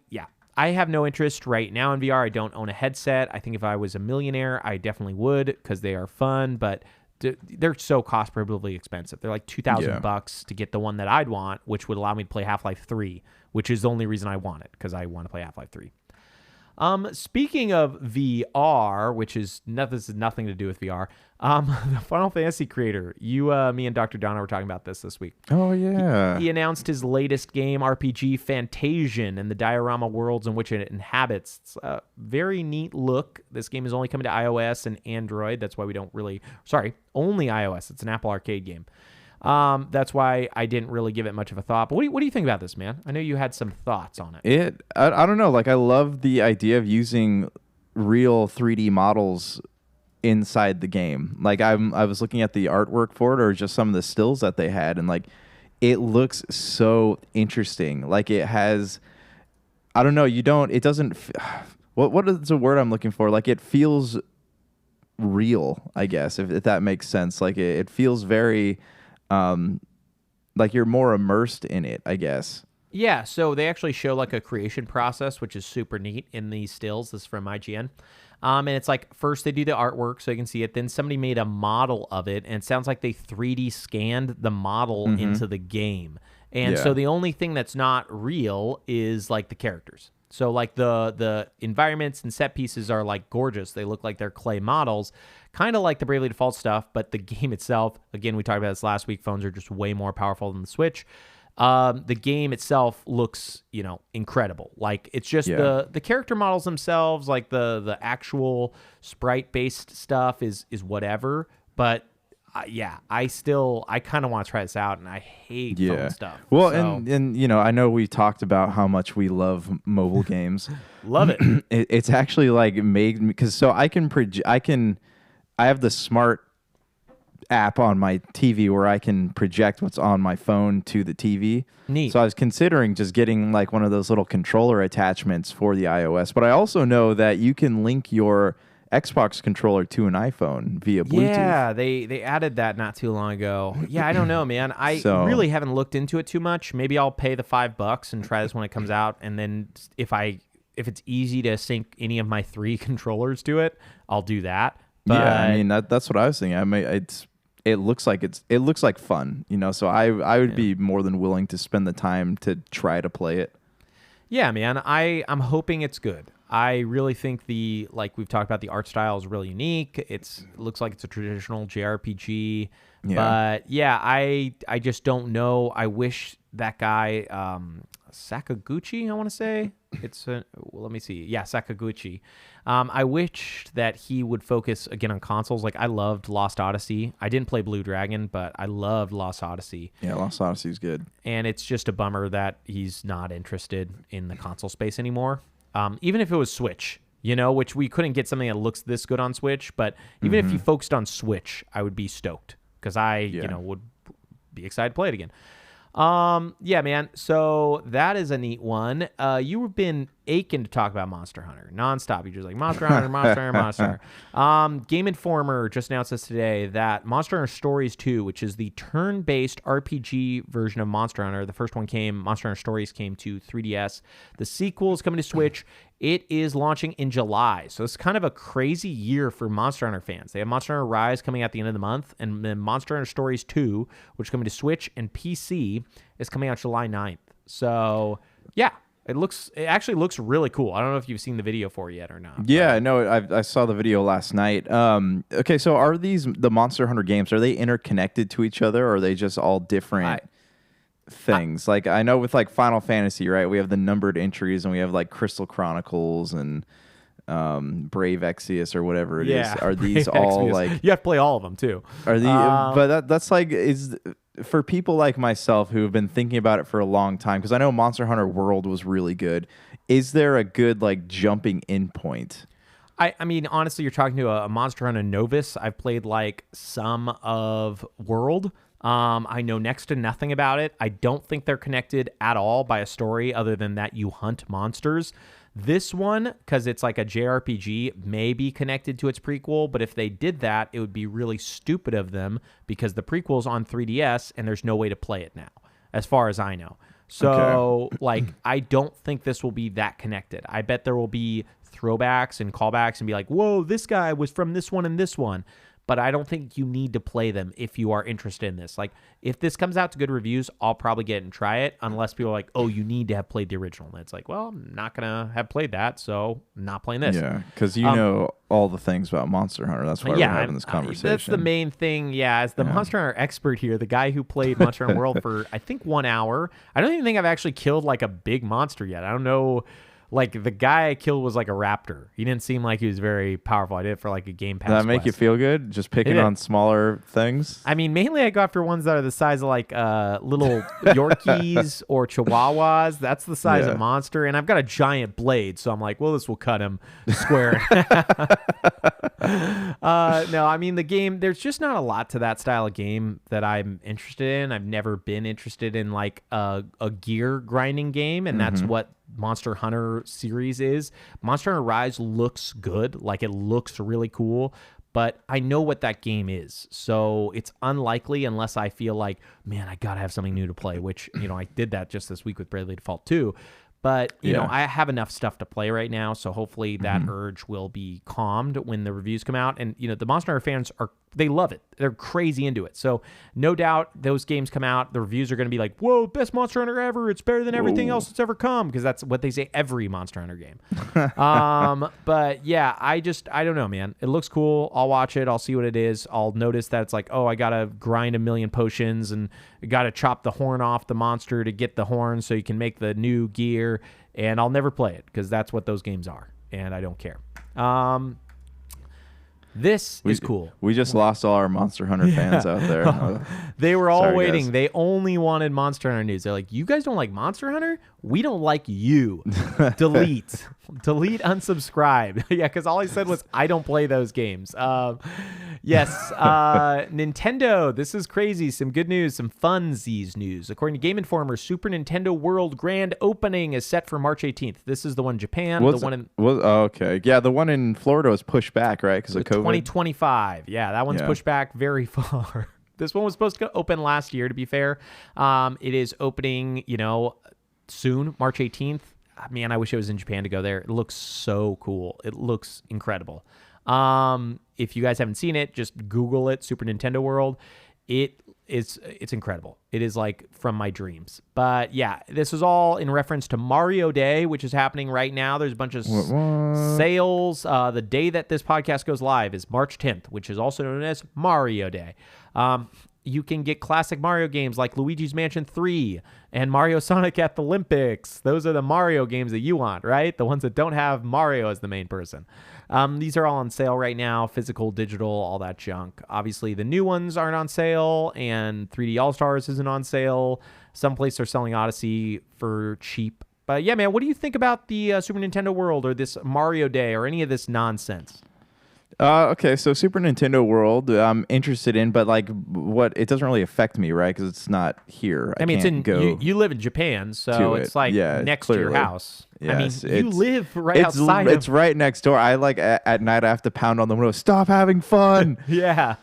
have no interest right now in VR. I don't own a headset. I think if I was a millionaire, I definitely would because they are fun, but they're so cost prohibitively expensive. They're like $2,000 to get the one that I'd want, which would allow me to play Half-Life 3, which is the only reason I want it because I want to play Half-Life 3. Speaking of VR, which is this has nothing to do with VR, the Final Fantasy creator, me and Dr. Donna were talking about this week. Oh, yeah. He announced his latest game, RPG Fantasian, and the diorama worlds in which it inhabits. It's a very neat look. This game is only coming to iOS and Android. That's why only iOS. It's an Apple Arcade game. That's why I didn't really give it much of a thought. But what do you think about this, man? I know you had some thoughts on it. I don't know. Like, I love the idea of using real 3D models inside the game. Like, I was looking at the artwork for it, or just some of the stills that they had, and like, it looks so interesting. Like, it has, I don't know. It doesn't. What is the word I'm looking for? Like, it feels real, I guess, if that makes sense. Like, it feels very. Like you're more immersed in it, I guess. Yeah, so they actually show like a creation process, which is super neat in these stills. This is from IGN. And it's like first they do the artwork so you can see it. Then somebody made a model of it, and it sounds like they 3D scanned the model into the game. And so the only thing that's not real is like the characters. So like the environments and set pieces are like gorgeous. They look like they're clay models, kind of like the Bravely Default stuff, but the game itself, again, we talked about this last week, phones are just way more powerful than the Switch. The game itself looks, incredible. Like it's just the character models themselves, like the actual sprite-based stuff is whatever, but I kind of want to try this out, and I hate phone stuff. Well, so. and I know we talked about how much we love mobile games. Love it. It's actually like made because so I have the smart app on my TV where I can project what's on my phone to the TV. Neat. So I was considering just getting like one of those little controller attachments for the iOS, but I also know that you can link your Xbox controller to an iPhone via Bluetooth. Yeah, they added that not too long ago. Yeah, I don't know, man. I really haven't looked into it too much. Maybe I'll pay the $5 and try this when it comes out, and then if it's easy to sync any of my 3 controllers to it, I'll do that. But, yeah, I mean that's what I was thinking. I mean, it looks like fun, So I would be more than willing to spend the time to try to play it. Yeah, man. I'm hoping it's good. I really think like we've talked about, the art style is really unique. It looks like it's a traditional JRPG. Yeah. But yeah, I just don't know. I wish that guy Sakaguchi, I want to say. Let me see. Yeah, Sakaguchi. I wish that he would focus again on consoles. Like I loved Lost Odyssey. I didn't play Blue Dragon, but I loved Lost Odyssey. Yeah, Lost Odyssey is good. And it's just a bummer that he's not interested in the console space anymore. Even if it was Switch, which we couldn't get something that looks this good on Switch, but even if you focused on Switch, I would be stoked because I, would be excited to play it again. Yeah, man. So that is a neat one. You've been aching to talk about Monster Hunter nonstop. You're just like Monster Hunter, Monster Hunter, Monster Hunter. Game Informer just announced this today that Monster Hunter Stories 2, which is the turn-based RPG version of Monster Hunter, the first one Monster Hunter Stories came to 3DS. The sequel is coming to Switch. It is launching in July. So it's kind of a crazy year for Monster Hunter fans. They have Monster Hunter Rise coming at the end of the month, and then Monster Hunter Stories 2, which is coming to Switch and PC, is coming out July 9th. So, yeah, it actually looks really cool. I don't know if you've seen the video for it yet or not. Yeah, no, I saw the video last night. Okay, so are the Monster Hunter games, are they interconnected to each other, or are they just all different things? Like I know with like Final Fantasy, right? We have the numbered entries, and we have like Crystal Chronicles and Brave Exvius or whatever it is. Are these all Exvius. like you have to play all of them too? Are the but that's like is for people like myself who have been thinking about it for a long time, because I know Monster Hunter World was really good. Is there a good like jumping in point? I mean, honestly, you're talking to a Monster Hunter novice. I've played like some of World. I know next to nothing about it. I don't think they're connected at all by a story other than that you hunt monsters. This one, because it's like a JRPG, may be connected to its prequel, but if they did that, it would be really stupid of them because the prequel's on 3DS and there's no way to play it now, as far as I know. So, like, I don't think this will be that connected. I bet there will be throwbacks and callbacks and be like, whoa, this guy was from this one and this one. But I don't think you need to play them if you are interested in this. Like, if this comes out to good reviews, I'll probably get it and try it, unless people are like, oh, you need to have played the original. And it's like, well, I'm not going to have played that, so I'm not playing this. Yeah, because you know all the things about Monster Hunter. That's why we're having this conversation. That's the main thing. Yeah, as the Monster Hunter expert here, the guy who played Monster Hunter World for, I think, 1 hour. I don't even think I've actually killed, like, a big monster yet. I don't know. Like, the guy I killed was like a raptor. He didn't seem like he was very powerful. I did it for like a Game Pass Does that make quest. you feel good? Just picking on smaller things? I mean, mainly I go after ones that are the size of like little Yorkies or Chihuahuas. That's the size of monster. And I've got a giant blade, so I'm like, well, this will cut him square. No, I mean, the game, there's just not a lot to that style of game that I'm interested in. I've never been interested in like a gear grinding game, and that's what Monster Hunter series is. Monster Hunter Rise looks good. Like, it looks really cool. But I know what that game is. So it's unlikely unless I feel like, man, I got to have something new to play, which, you know, I did that just this week with Bravely Default 2. But, you know, I have enough stuff to play right now, so hopefully that urge will be calmed when the reviews come out. And, you know, the Monster Hunter fans they love it. They're crazy into it. So no doubt those games come out, the reviews are going to be like, whoa, best Monster Hunter ever. It's better than everything else that's ever come, because that's what they say every Monster Hunter game. But yeah, I don't know, man. It looks cool. I'll watch it. I'll see what it is. I'll notice that it's like, oh, I got to grind 1,000,000 potions and got to chop the horn off the monster to get the horn so you can make the new gear. And I'll never play it because that's what those games are. And I don't care. This is cool. We just lost all our Monster Hunter fans out there. They were all waiting. Guys. They only wanted Monster Hunter news. They're like, you guys don't like Monster Hunter? We don't like you. Delete. Delete, unsubscribe. Yeah, because all he said was, I don't play those games. Yes. Nintendo. This is crazy. Some good news. Some funsies news. According to Game Informer, Super Nintendo World grand opening is set for March 18th. This is the one in Japan. Okay. Yeah, the one in Florida was pushed back, right? Because of COVID. 2025. Yeah, that one's pushed back very far. This one was supposed to open last year, to be fair. It is opening, soon, March 18th. Man, I wish it was in Japan to go there. It looks so cool. It looks incredible. If you guys haven't seen it, just Google it, Super Nintendo World. It's incredible. It is like from my dreams. But yeah, this is all in reference to Mario Day, which is happening right now. There's a bunch of sales. The day that this podcast goes live is March 10th, which is also known as Mario Day. You can get classic Mario games like Luigi's Mansion 3 and Mario Sonic at the Olympics. Those are the Mario games that you want, right? The ones that don't have Mario as the main person. These are all on sale right now, physical, digital, all that junk. Obviously, the new ones aren't on sale, and 3D All-Stars isn't on sale. Some places are selling Odyssey for cheap. But yeah, man, what do you think about the Super Nintendo World or this Mario Day or any of this nonsense? Okay, so Super Nintendo World, I'm interested in, but like, it doesn't really affect me, right? Because it's not here. I mean, you live in Japan, so it's like next to your house. Yes, I mean, you live right outside. It's right next door. I at night I have to pound on the window. Stop having fun. Yeah,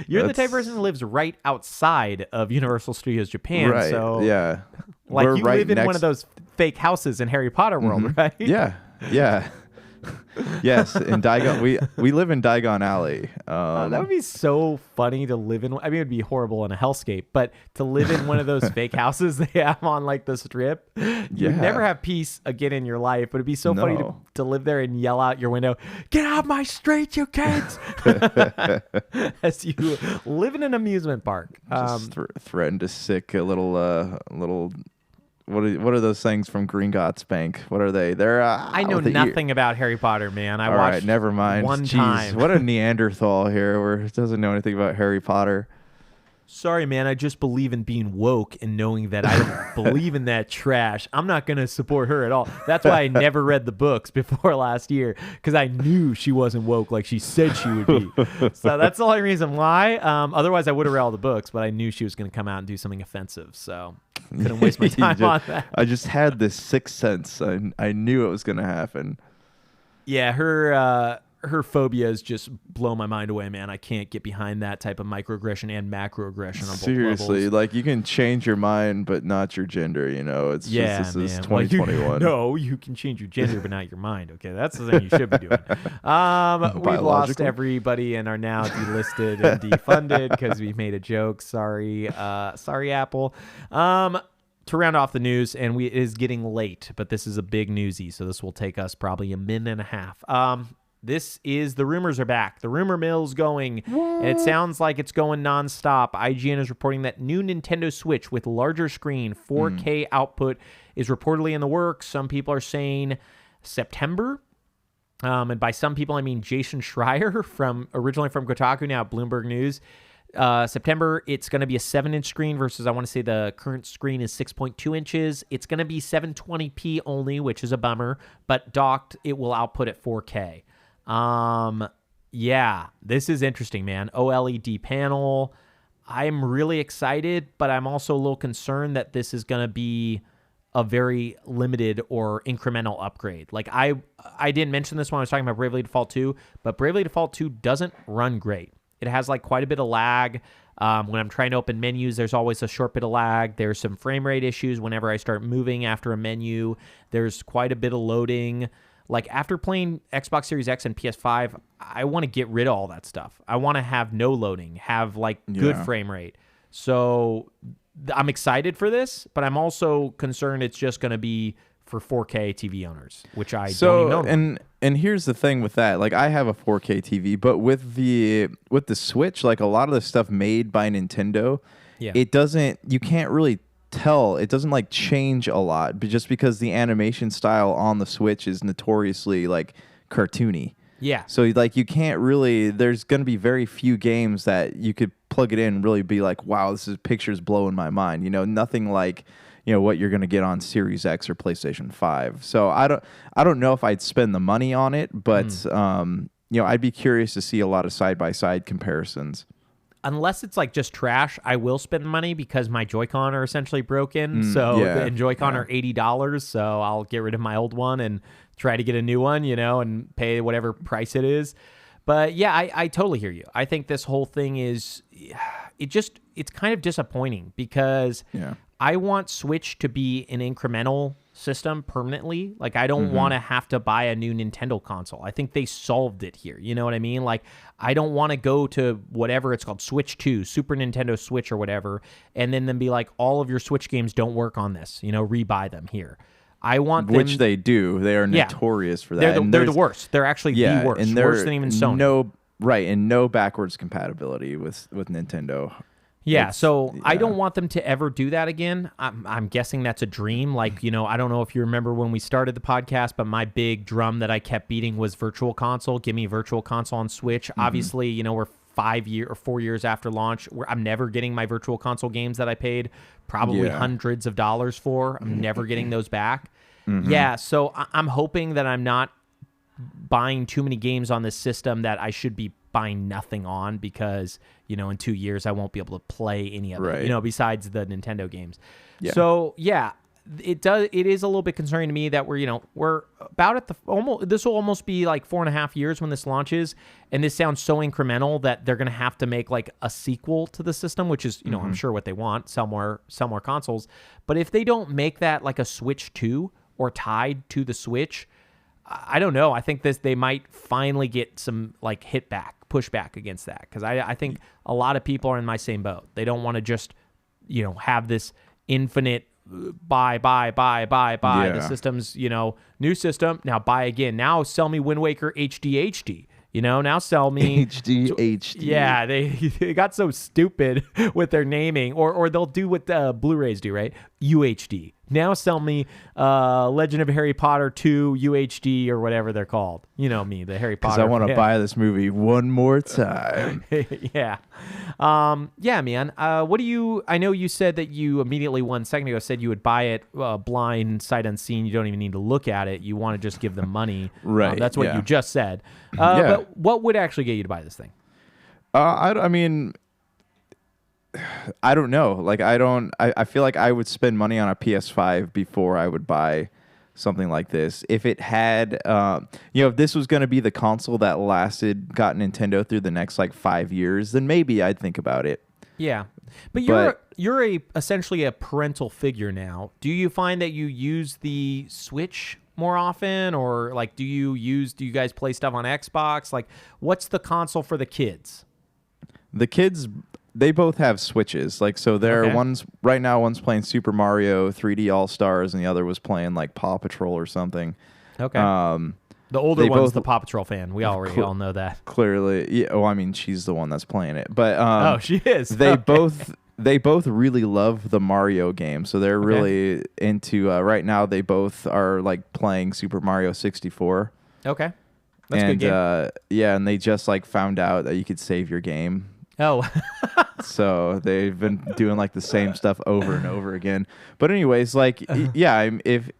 you're the type of person who lives right outside of Universal Studios Japan. Right. So yeah, like you live in one of those fake houses in Harry Potter world, right? Yeah. Yes, in Diagon, we live in Diagon Alley. That would be so funny to live in. I mean, it would be horrible in a hellscape, but to live in one of those fake houses they have on like the strip, you'd never have peace again in your life. But it'd be so funny to live there and yell out your window, "Get out of my street, you kids!" As you live in an amusement park. Just threaten to sick a little. What are those things from Gringotts Bank? What are they? They're I know nothing about Harry Potter, man. I watched all right, never mind. One Jeez, time. What a Neanderthal here, where doesn't know anything about Harry Potter. sorry, man, I just believe in being woke and knowing that I don't believe in that trash. I'm not going to support her at all. That's why I never read the books before last year, because I knew she wasn't woke like she said she would be. So that's the only reason why. Otherwise, I would have read all the books, but I knew she was going to come out and do something offensive. So couldn't waste my time on that. I just had this sixth sense. I knew it was going to happen. Yeah, her phobias just blow my mind away, man. I can't get behind that type of microaggression and macroaggression on both Seriously, levels. like you can change your mind, but not your gender. It's Yeah, just, this is man. 2021. No, you can change your gender, but not your mind. Okay, that's the thing you should be doing. We've lost everybody and are now delisted and defunded because we made a joke. Sorry, Apple. To round off the news, and it is getting late, but this is a big newsy, so this will take us probably a minute and a half. This is the rumors are back. The rumor mill's going, and it sounds like it's going nonstop. IGN is reporting that new Nintendo Switch with larger screen, 4K output is reportedly in the works. Some people are saying September. And by some people, I mean Jason Schreier originally from Kotaku, now at Bloomberg News. September, it's going to be a 7-inch screen versus I want to say the current screen is 6.2 inches. It's going to be 720p only, which is a bummer, but docked, it will output at 4K. Yeah, this is interesting, man. OLED panel. I'm really excited, but I'm also a little concerned that this is going to be a very limited or incremental upgrade. Like I didn't mention this when I was talking about Bravely Default 2, but Bravely Default 2 doesn't run great. It has like quite a bit of lag. When I'm trying to open menus, there's always a short bit of lag. There's some frame rate issues whenever I start moving after a menu. There's quite a bit of loading. Like after playing Xbox Series X and PS5, I want to get rid of all that stuff. I want to have no loading, have like good frame rate. So I'm excited for this, but I'm also concerned it's just going to be for 4K TV owners, which I don't even know. And here's the thing with that. Like I have a 4K TV, but with the Switch, like a lot of the stuff made by Nintendo, you can't really tell. It doesn't like change a lot, but just because the animation style on the Switch is notoriously like cartoony. Yeah. So like you can't really, there's going to be very few games that you could plug it in and really be like, wow, this picture's blowing my mind. Nothing like what you're going to get on Series X or PlayStation 5. So I don't know if I'd spend the money on it, but I'd be curious to see a lot of side-by-side comparisons. Unless it's like just trash, I will spend money because my Joy-Con are essentially broken. And Joy-Con are $80, so I'll get rid of my old one and try to get a new one, and pay whatever price it is. But yeah, I totally hear you. I think this whole thing is, it's kind of disappointing because I want Switch to be an incremental system permanently. Like I don't want to have to buy a new Nintendo console. I think they solved it here. You know what I mean? Like I don't want to go to whatever it's called, Switch 2, Super Nintendo Switch or whatever, and then be like, all of your Switch games don't work on this. Rebuy them here. I want them, which they do. They are notorious for that. They're the worst. They're actually the worst. And worse than even Sony. No backwards compatibility with Nintendo. Yeah, I don't want them to ever do that again. I'm guessing that's a dream. Like, I don't know if you remember when we started the podcast, but my big drum that I kept beating was Virtual Console. Give me Virtual Console on Switch. Obviously, we're 4 years after launch. I'm never getting my Virtual Console games that I paid probably hundreds of dollars for. I'm never getting those back. Yeah, so I'm hoping that I'm not buying too many games on this system that I should be buying nothing on because, in 2 years I won't be able to play any of it, besides the Nintendo games. Yeah. So, it is a little bit concerning to me that we're about at this will almost be like 4.5 years when this launches, and this sounds so incremental that they're going to have to make like a sequel to the system, which is, I'm sure what they want, sell more consoles. But if they don't make that like a Switch 2 or tied to the Switch, I don't know. I think they might finally get some like pushback against that, because I think a lot of people are in my same boat. They don't want to just have this infinite buy. Yeah. The system's new system, now buy again. Now sell me Wind Waker HD. Now sell me HD. Yeah, they got so stupid with their naming, or they'll do what Blu-rays do, right? UHD. Now sell me Legend of Harry Potter 2 UHD or whatever they're called. You know me, the Harry Potter. Because I want to buy this movie one more time. Yeah. Yeah, man. What do you... I know you said that you immediately 1 second ago said you would buy it blind, sight unseen. You don't even need to look at it. You want to just give them money. Right. That's what you just said. Yeah. But what would actually get you to buy this thing? I mean, I don't know. Like, I feel like I would spend money on a PS5 before I would buy something like this. If it had, if this was going to be the console that got Nintendo through the next like 5 years, then maybe I'd think about it. Yeah. But you're essentially a parental figure now. Do you find that you use the Switch more often, or like do you guys play stuff on Xbox? Like, what's the console for the kids? The kids, they both have Switches. Like, so one's playing Super Mario 3D All-Stars and the other was playing like Paw Patrol or something. Okay. The older one's the Paw Patrol fan. We already all know that. Clearly. Yeah, oh, I mean, she's the one that's playing it. But she is. They both really love the Mario game. So they're really into right now they both are like playing Super Mario 64. Okay. That's a good game. Yeah, and they just like found out that you could save your game. Oh. So they've been doing like the same stuff over and over again. But anyways, like yeah, if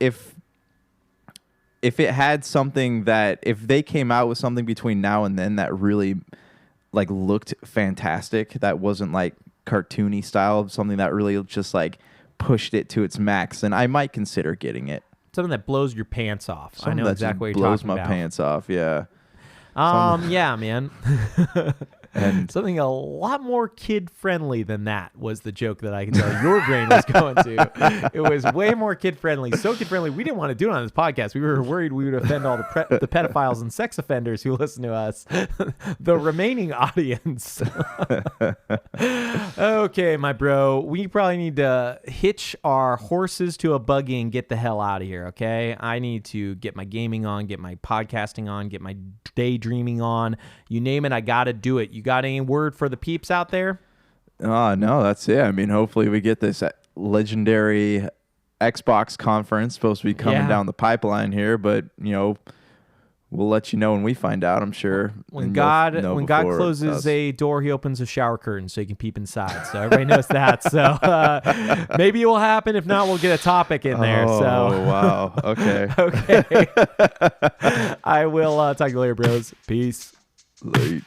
it had something that if they came out with something between now and then that really like looked fantastic, that wasn't like cartoony style, something that really just like pushed it to its max, then I might consider getting it. Something that blows your pants off. Something I know that exactly what just you're blows talking my about. pants off. Yeah. Yeah, man. And something a lot more kid-friendly than that was the joke that I can tell your brain was going to. It was way more kid-friendly. So kid-friendly, we didn't want to do it on this podcast. We were worried we would offend all the pedophiles and sex offenders who listen to us. The remaining audience. Okay, my bro. We probably need to hitch our horses to a buggy and get the hell out of here, okay? I need to get my gaming on, get my podcasting on, get my daydreaming on. You name it, I got to do it. You got any word for the peeps out there? No, that's it. I mean, hopefully we get this legendary Xbox conference supposed to be coming down the pipeline here, but we'll let you know when we find out, I'm sure. When God closes a door, he opens a shower curtain so you can peep inside. So everybody knows that. So maybe it will happen. If not, we'll get a topic in there. Oh, wow. Okay. Okay. I will talk to you later, bros. Peace. Late.